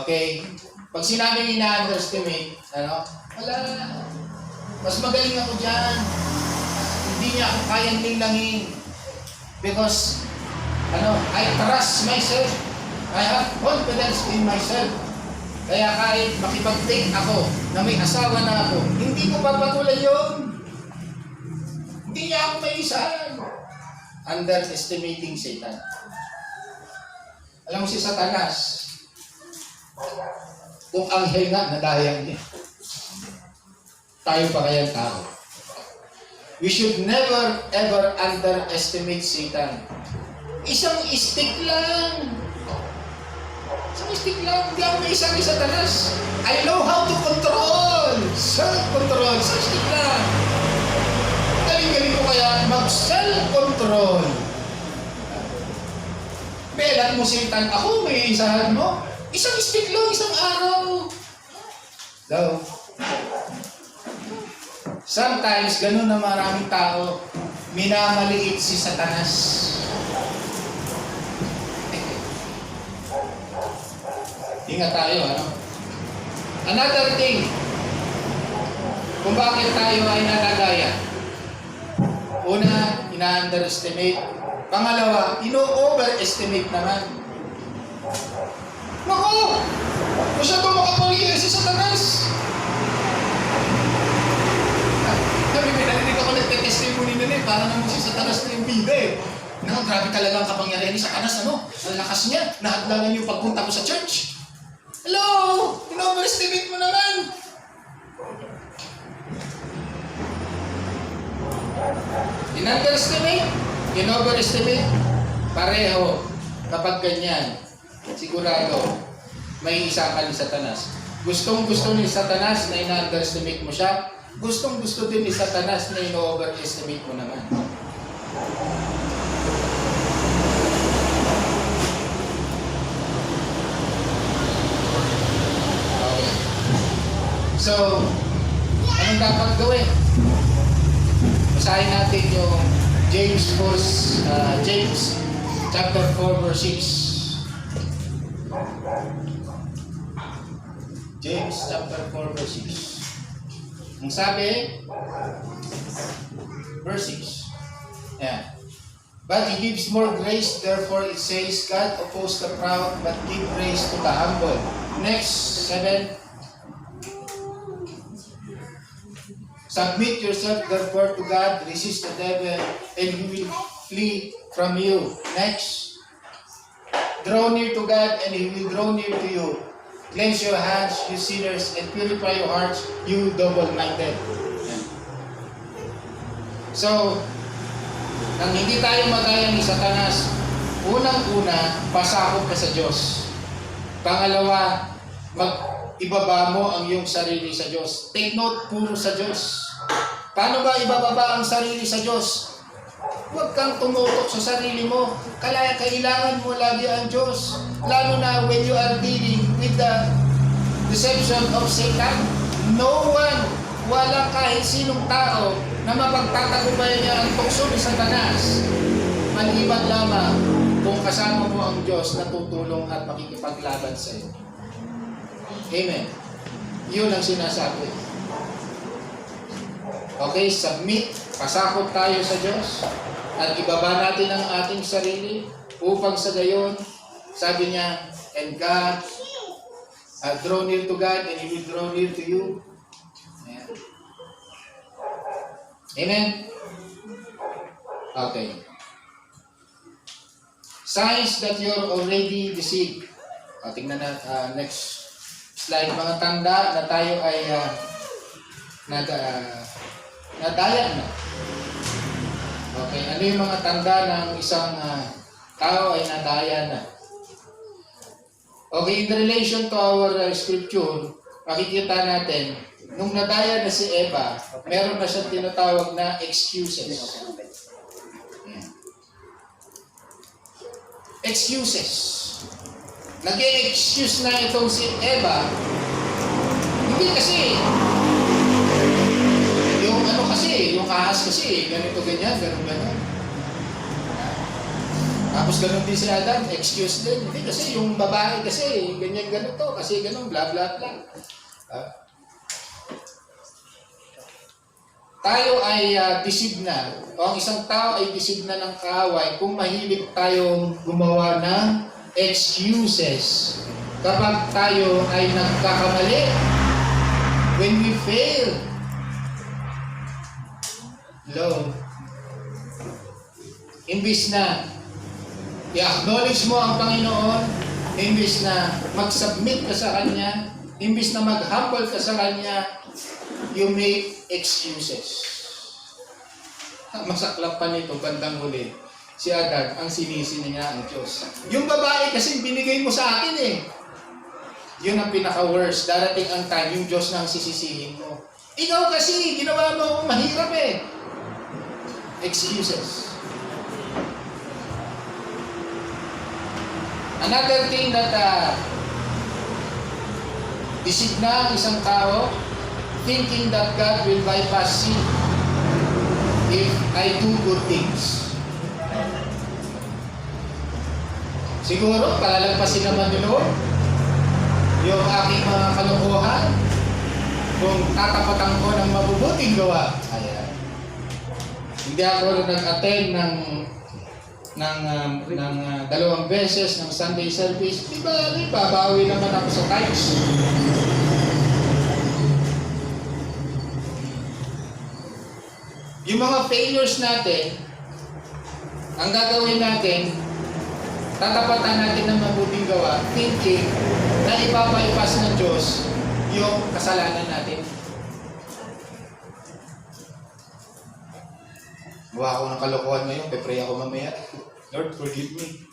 Okay? Pag sinabing ina-underestimate, wala, mas magaling ako dyan. Hindi niya ako kayang linglangin. Because, I trust myself. I have confidence in myself. Kaya kahit makipag-take ako na may asawa na ako, hindi ko papatulan yun. Hindi niya ako maisan. Underestimating Satan. Alam mo si Satanas, kung anghel nga, nadayang niya. Tayo pa kayang tao. We should never ever underestimate Satan. Isang stick lang. Isang stick lang. Hindi ako may isang Satanas. I know how to control. Self-control. Isang stick lang. Galing-galing ko kaya mag-self-control. Belat mo Satan. Ako may isahan mo. Isang stick lang, isang araw. Daw. Sometimes, ganun na maraming tao, minamaliit si Satanas. Ingat tayo, ano? Another thing, kung bakit tayo ay nalagaya. Una, ina-underestimate. Pangalawa, ino-overestimate naman. Naku! Masyado makapaliit si Satanas. Narinig ako nagte-testimony nila eh. Parang naman si Satanas na yung bida eh. No, grabe talaga ang kapangyarihan ni Satanas, ano? Ang lakas niya. Nahadlangan yung pagpunta ko sa church. Hello! In-overestimate mo naman. In-underestimate? In-overestimate? Pareho. Kapag ganyan, sigurado, may isa ka ni Satanas. Gustong-gusto ni Satanas na in-underestimate mo siya. Gustong-gusto din ni Satanas na in-overestimate mo naman. Okay. So, anong dapat gawin? Basahin natin yung James chapter 4 verse 6. James chapter 4 verse 6. Ang sabi, verse 6. Yeah. But He gives more grace, therefore it says, God opposes the proud, but give grace to the humble. Next, 7. Submit yourself therefore to God, resist the devil, and he will flee from you. Next. Draw near to God, and He will draw near to you. Cleanse your hands, you sinners, and purify your hearts, you double-minded. So, nang hindi tayo magaya ni Satanas, unang-una, pasakop ka sa Diyos. Pangalawa, ibaba mo ang iyong sarili sa Diyos. Take note, puro sa Diyos. Paano ba ibababa ang sarili sa Diyos? Huwag kang tumutok sa sarili mo. Kailangan mo lagi ang Diyos. Lalo na when you are dealing with the deception of Satan. No one, walang kahit sinong tao na mapagtatagumpayan niya ang tukso ni Satanas. Maliban lamang kung kasama mo ang Diyos na tutulong at makikipaglaban sa iyo. Amen. Yun ang sinasabi. Okay, submit. Pasakot tayo sa Diyos. At ibaba natin ang ating sarili upang sa gayon, sabi niya, and God, draw near to God and He will draw near to you. Ayan. Amen? Okay. Signs that you're already deceived. Tingnan na, next slide. Mga tanda na tayo ay nadaya na. Okay, ano yung mga tanda ng isang tao ay nadaya na? Okay, in relation to our scripture, makikita natin, nung nadaya na si Eva, meron na siyang tinatawag na excuses. Excuses. Nag-e-excuse na itong si Eva. Hindi kasi, yung ahas kasi, ganito, ganyan, ganun. Tapos ganun din si Adam, excuse din. Hindi kasi yung babae kasi, ganyan, ganito, kasi ganun, bla bla bla. Tayo ay deceived na, o ang isang tao ay deceived na ng kaaway kung mahilig tayong gumawa ng excuses kapag tayo ay nagkakamali. When we fail, imbis na i-acknowledge mo ang Panginoon, imbis na mag-submit ka sa Kanya, imbis na mag-humble ka sa Kanya, you make excuses. Masaklap pa nito, bandang huli. Si Agag, ang sinisi niya ang Diyos. Yung babae kasi binigay mo sa akin eh. Yun ang pinaka-worst. Darating ang time, yung Diyos na ang sisisihin mo. Ikaw kasi, ginawa mo mahirap eh. Excuses. Another thing that isip na ang isang tao, thinking that God will bypass sin if I do good things. Siguro, palalagpasin naman ni Lord yung aking mga kalokohan kung tatapatan ko ng mabubuting gawa. Ayan. Hindi ako nag-attend ng 2 beses ng Sunday service. Di ba, babawi naman ako sa tithes. Yung mga failures natin, ang gagawin natin, tatapatan natin ng mabuting gawa, thinking na ipapaipas ng Diyos yung kasalanan natin. Gawa ako ng kalokohan ngayon, pe-pray ako mamaya. Lord, forgive me.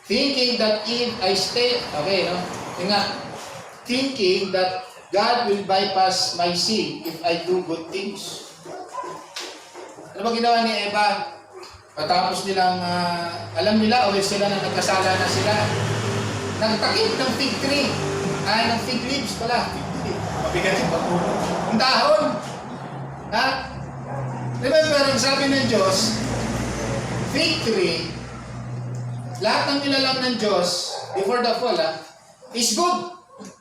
Thinking that if I stay, okay, no? Yung nga, thinking that God will bypass my sin if I do good things. Ano ba ginawa ni Eva? Patapos nilang, alam nila, o sila na nagkasala na sila. Nagtakip ng fig tree. Ng fig leaves pala. Mabigat yung papuno. Ang dahon. Ha? Remember, ang sabi ng Diyos, fig tree, lahat ng nilalang ng Diyos, before the fall, is good.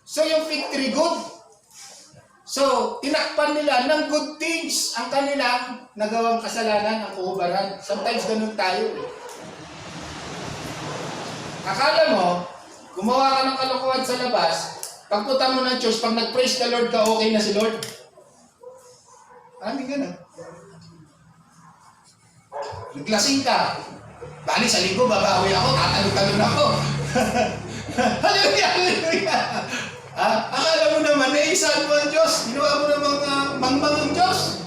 So, yung fig tree, good. So, tinakpan nila ng good things ang kanilang nagawang kasalanan, ang kuhubaran. Sometimes ganun tayo. Akala mo, gumawa ka ng kalokohan sa labas, pagpunta mo ng church, pag nag-praise the Lord ka, okay na si Lord? Hindi ganun. Naglasing ka. Bali, sa linggo, babawi ako, tatalon-talon ako. Hallelujah! Hallelujah! Akala mo naman, naisahan mo ang Diyos. Ginawa mo ng mga mangmang ang Diyos.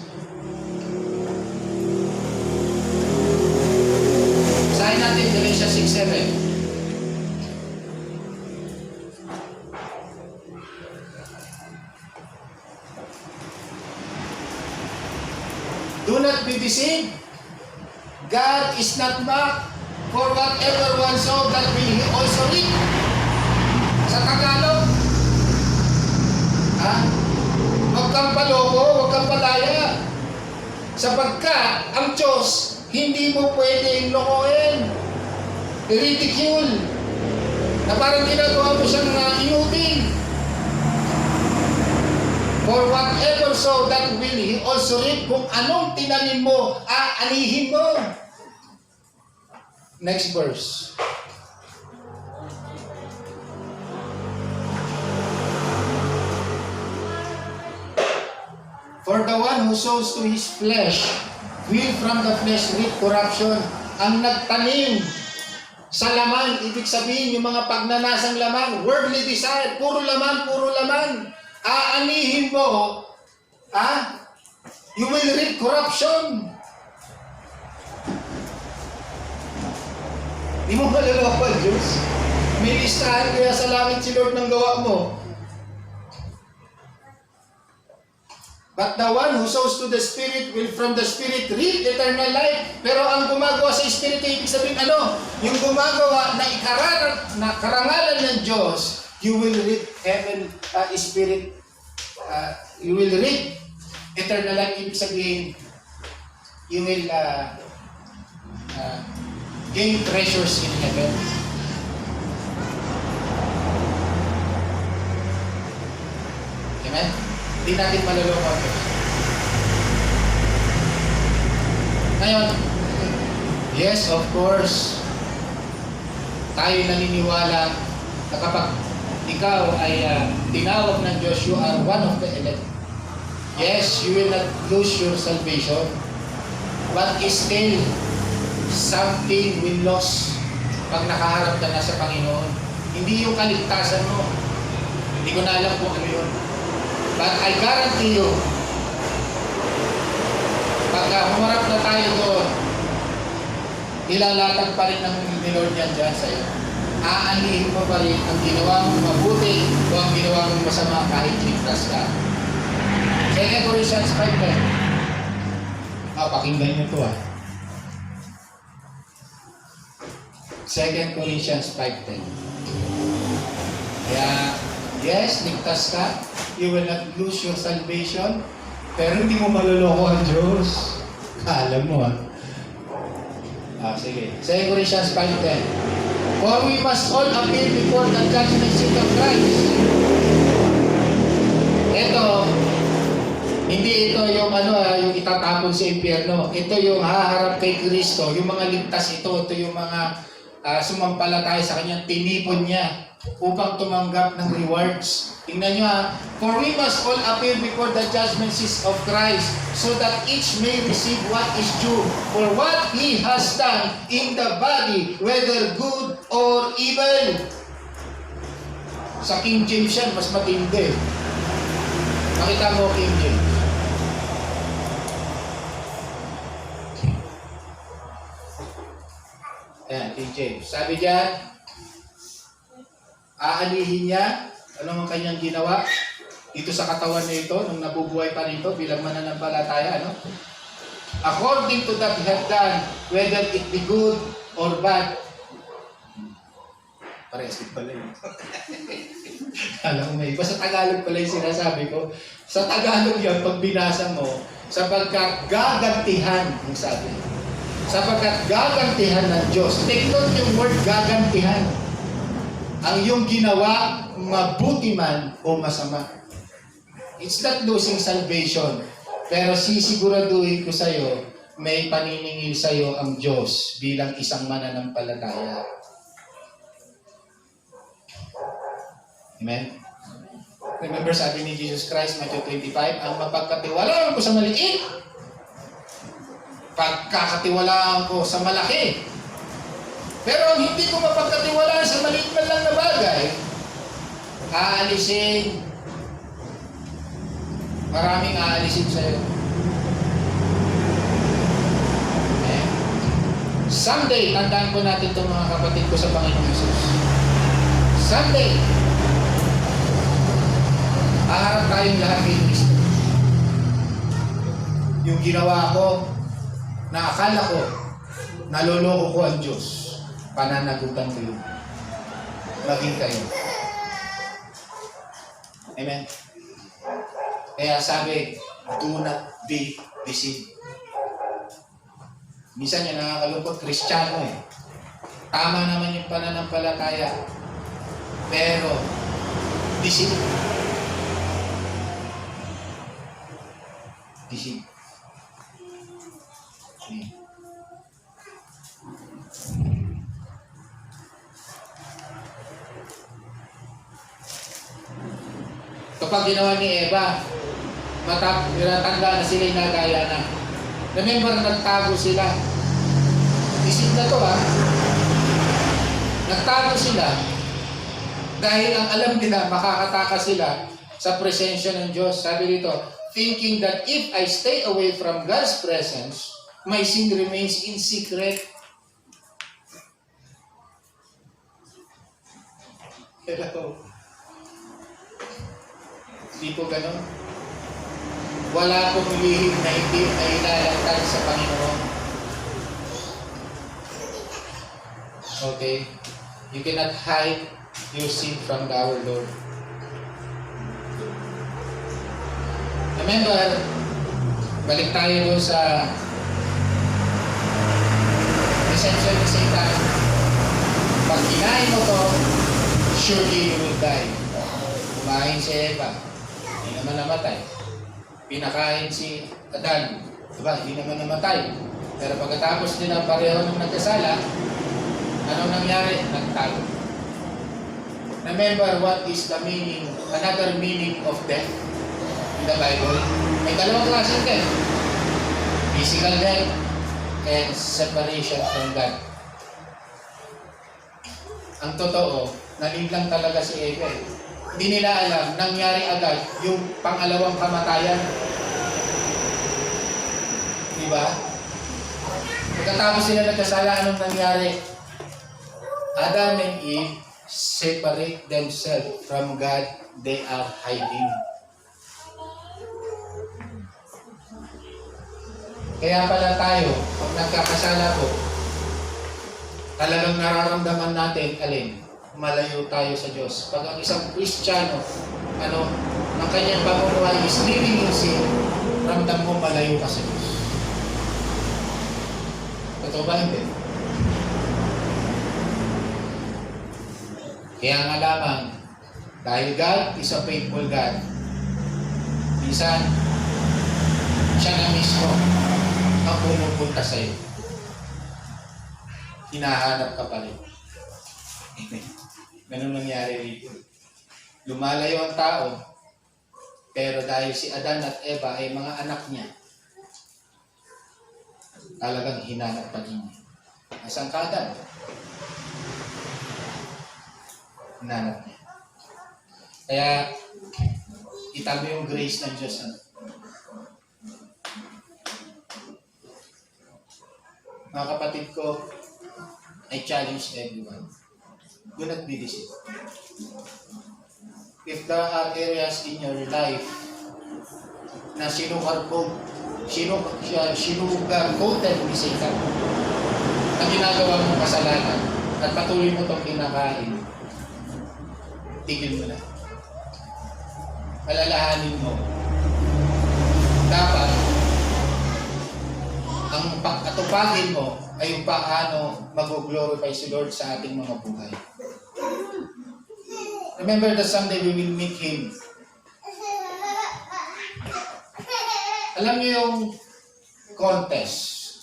Sahin natin, Galatians 6:7. Do not be deceived. God is not mocked, for whatever one sow, that will he also reap. Sa Tagalog, huwag kang paloko, huwag kang padaya. Sapagkat ang Diyos, hindi mo pwedeng lokohin. I-ridicule. Na parang ginagawa mo siyang inuting. For whatever sow, that will he also reap. Kung anong tinanim mo, aanihin mo. Next verse. For the one who sows to his flesh will from the flesh reap corruption. Ang nagtanim sa laman, ibig sabihin yung mga pagnanasang laman, worldly desire, puro laman, puro laman. Aanihin mo, you will reap corruption. Di mo malalapan, Diyos. May listahan kaya sa langit si Lord ng gawa mo. But the one who sows to the Spirit will from the Spirit reap eternal life. Pero ang gumagawa sa Spirit, ibig sabihin ano? Yung gumagawa na karangalan ng Diyos, you will reap heaven, Spirit, you will reap eternal life. Ibig sabihin, you will gain treasures in heaven. Amen? Hindi natin maluloko. Ngayon, yes, of course, tayo naniniwala na kapag ikaw ay tinawag ng Diyos, you are one of the elect. Yes, you will not lose your salvation, but still, something will lose pag nakaharap ka na sa Panginoon. Hindi yung kaligtasan mo. Hindi ko na alam kung ano yun. But I guarantee you, pagka humarap na tayo doon, ilalatag pa rin ng Lord yan dyan sa'yo. Aanihin mo pa rin ang ginawa mong mabuti o ang ginawa mong masama kahit ligtas ka. 2 Corinthians 5:10. Pakinggan nyo ito 2 Corinthians 5:10. Kaya, yes, ligtas ka. You will not lose your salvation. Pero hindi mo maluloko ang Diyos. Alam mo sige. 2 Corinthians 5:10. For we must all appear before the judgment seat of Christ. Ito, hindi ito yung yung itatapon sa impyerno. Ito yung haharap kay Kristo. Yung mga ligtas ito yung mga sumampalataya sa Kanya, tinipon niya upang tumanggap ng rewards. Tingnan nyo for we must all appear before the judgment seat of Christ, so that each may receive what is due for what he has done in the body, whether good or evil. Sa King James yan, mas matindi. Makita mo King James. Ayan, King James. Sabi dyan, aalihin niya, ano ang kanyang ginawa dito sa katawan na ito, nung nabubuhay pa nito bilang mananampalataya, according to that he had done, whether it be good or bad. Parehas pala yun. Alam mo, iba sa Tagalog pala yung sinasabi ko. Sa Tagalog yan, pag binasa mo, sapagkat gagantihan, ang sabi. Sapagkat gagantihan ng Diyos. Take note yung word gagantihan. Ang iyong ginawa, mabuti man o masama. It's not losing salvation. Pero sisiguraduhin ko sa'yo, may paniningil sa'yo ang Diyos bilang isang mananampalataya. Amen? Remember, sabi ni Jesus Christ, Matthew 25, ang mapagkatiwalaan ko sa maliit, pagkakatiwalaan ko sa malaki. Pero ang hindi ko mapagkatiwalaan sa maliit man lang na bagay, aalisin. Maraming aalisin sa'yo. Okay? Someday, tandaan ko natin itong mga kapatid ko sa Panginoon Jesus. Someday, haharap tayong lahat kay Kristo. Yung ginawa ko, na akala ko, naloloko ko ang Diyos, pananagutan ko yun. Maging kayo. Amen? Kaya sabi, do not be deceived. Minsan yan nakakalungkot, Kristiyano Tama naman yung pananampalataya. Pero, deceive. Deceive. Kapag ginawa ni Eva, tanda na sila yung nagaya na. Remember, nagtago sila. Isip na to Nagtago sila dahil ang alam nila, makakatakas sila sa presensya ng Diyos. Sabi dito, thinking that if I stay away from God's presence, my sin remains in secret. Hello. Hindi po ganun. Wala pong lihim na hindi na ilalagtag sa Panginoon. Okay? You cannot hide your sin from our Lord. Remember, balik tayo doon sa deception ni Satan. Pag kinain mo to, surely you will die. Kumain si Eva, hindi naman namatay. Pinakain si Adan, diba? Hindi naman namatay. Pero pagkatapos nila pareho nang nagkasala, anong nangyari? Nagtago. Remember what is the meaning, another meaning of death in the Bible? May dalawang klaseng death. Physical death and separation from God. Ang totoo, nalinglang talaga si Eva. Hindi nila alam, nangyari agad yung pangalawang kamatayan. Diba? Pagkatapos sila nagkasala, anong nangyari? Adam and Eve separate themselves from God. They are hiding. Kaya pala tayo, pag nagkakasala po, talagang nararamdaman natin, alin? Malayo tayo sa Diyos. Pag ang isang Kristiyano, ang kanyang pamumuhay is living in sin, ramdam mo malayo ka sa Diyos. Totoo ba hindi? Kaya nga lamang, dahil God is a faithful God, minsan, siya na mismo ang pumupunta sa iyo. Hinahanap ka pa rin. Ganun nangyari rito. Lumalayo ang tao, pero dahil si Adan at Eva ay mga anak niya, talagang hinanap pa rin niya. Nasaan ka, Adan? Hinanap niya. Kaya, itabi yung grace ng Diyos. Mga kapatid ko, I challenge everyone. Do not be deceived. If there are areas in your life na sinugarkotan ni Satan ang ginagawa mong kasalanan at patuloy mo itong kinakain, tigil mo na. Alalahanin mo. Dapat ang pagkatupagin mo ay yung paano mag-glorify si Lord sa ating mga buhay. Remember that someday we will meet Him. Alam niyo yung contest.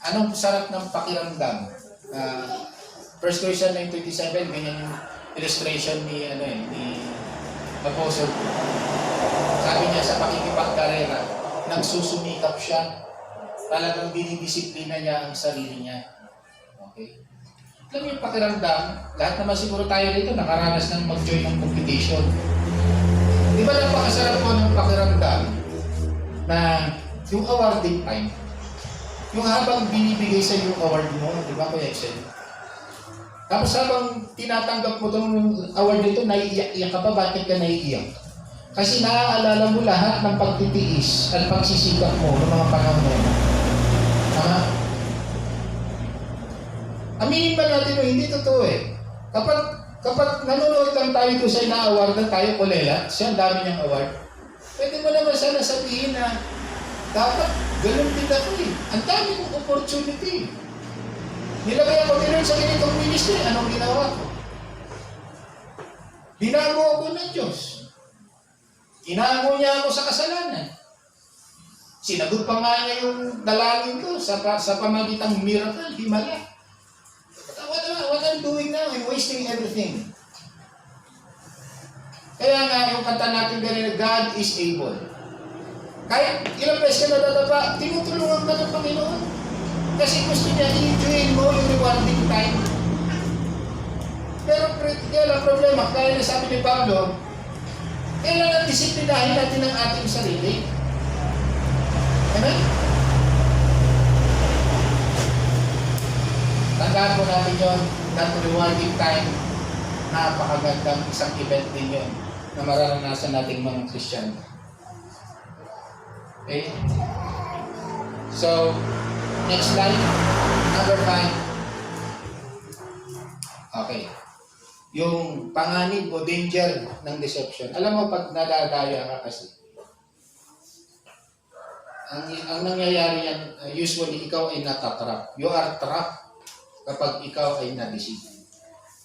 Anong sarap ng pakiramdam? 1 Corinthians 9:27, ganyan yung illustration ni Apostle. Sabi niya sa pakikipagkarera, nagsusumikap siya. Talagang dinidisiplina niya ang sarili niya. Okay? Alam niyo yung pakiramdam, lahat naman siguro tayo dito nakaranas ng mag-join ng competition. Di ba napakasarap po ng pakiramdam na yung awarding time, yung habang binibigay sa yung award mo, di ba Kuya Excel? Tapos habang tinatanggap mo itong award nito, naiiyak ka pa, bakit ka naiiyak? Kasi naaalala mo lahat ng pagtitiis at pagsisikap mo ng mga panahon mo. Aminin ba natin hindi totoo eh. Kapag nanonood lang tayo kung siya na-awardan tayo, kulela, siya ang dami niyang award. Pwede mo naman sana sabihin na dapat ganun din ako eh. Ang dami kong opportunity. Nilagay ako din sa ganitong ministry, anong ginawa ko? Binago ako ng Diyos. Inago niya ako sa kasalanan. Sinagot pa nga niya yung dalangin ko sa pamagitang miracle, himala. What I'm doing now, I'm wasting everything. Kaya nga, yung kanta natin ganun, God is able. Kahit ilang beses ka nadadapa, tinutulungan ka ng Panginoon. Kasi gusto niya i-join mo yung rewarding time. Pero kaya problema, kaya na sabi ni Pablo, kailangan disiplinahin natin ang ating sarili. Amen? Tandaan po natin yun, that rewarding time, napakagandang isang event din yun na mararanasan nating mga Kristiyano. Okay? So, next slide, number 5. Okay. Yung panganib o danger ng deception. Alam mo, pag nadadaya ka kasi, ang nangyayari yan, usually ikaw ay natatrap. You are trapped kapag ikaw ay na-deceive.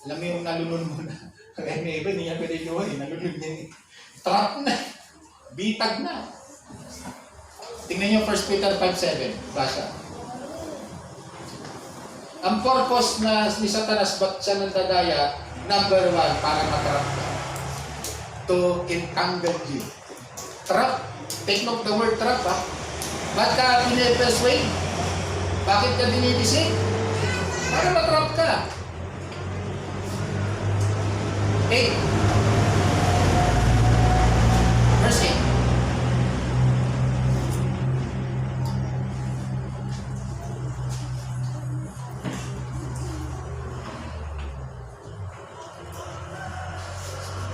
Alam mo yung nalulun mo na. Kaya may iba, hindi niya pwede luhay. Nalulun niya. Trap na. Bitag na. Tingnan niyo 1 Peter 5:7. Basa. Ang purpose na ni Satanas, ba't siya nagdadaya? Number 1, para matrap ka. To entangle you. Trap. Take note the word trap, ha? Ba't ka pinipersuade? Bakit ka dinidisig? Para matrap ka. 8. Verse 8.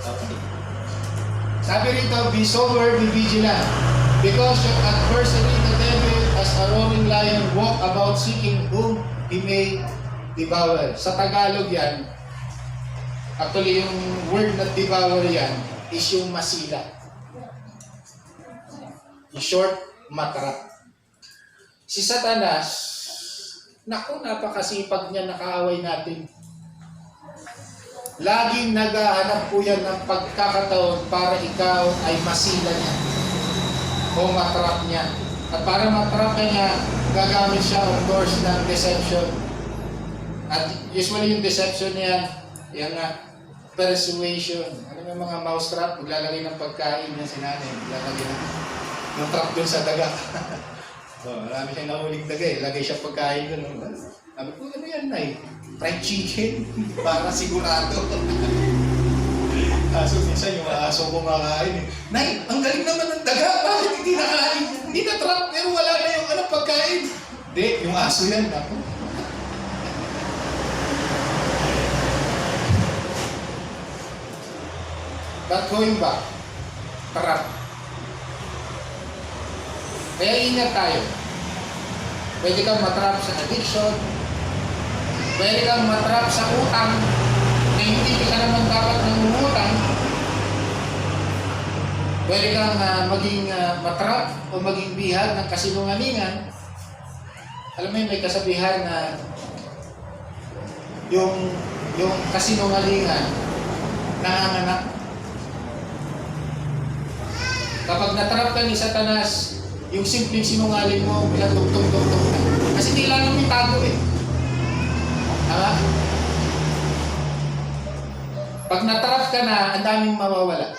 Okay. Sabi rito, be sober, be vigilant. Because your adversary, the devil, as a roaring lion, walk about seeking whom he may devour. Sa Tagalog yan, actually yung word na devour yan is yung masila. In short, matrap. Si Satanas, naku, napakasipag niya, nakaaway natin. Laging naghahanap po yan ng pagkakataon para ikaw ay masila niya o matrap niya. At para matrap niya, gagamit siya of course ng deception. At usually yung deception niya, yan nga, persuasion. Ano yung mga mousetrap, maglalagay ng pagkain niya si nanay, maglalagay ng trap dun sa daga. Marami siyang nahuling daga eh, lagay siya pagkain dun. Sabi ko, ano yan, Nay? Fried chicken? Para sigurado. Kaso minsan yung aso kumakain eh. Nay, ang galing naman ng daga. Bakit hindi nakain? Hindi na trap, pero wala na yung pagkain. Hindi, yung aso yan. Ako. But going back, trap. Kaya ingat tayo. Pwede kang matrap sa addiction. Pwede kang matrap sa utang na hindi ka naman dapat nangungutang. Pwede kang maging matrap o maging bihag ng kasinungalingan. Alam mo yun, may kasabihan na yung kasinungalingan nanganganak. Kapag natrap ka ni Satanas, yung simpleng sinungaling mo, bilang tugtog-tugtog na. Kasi hindi lang yung itago eh. Tama? Pag natrap ka na, ang daming mawawala.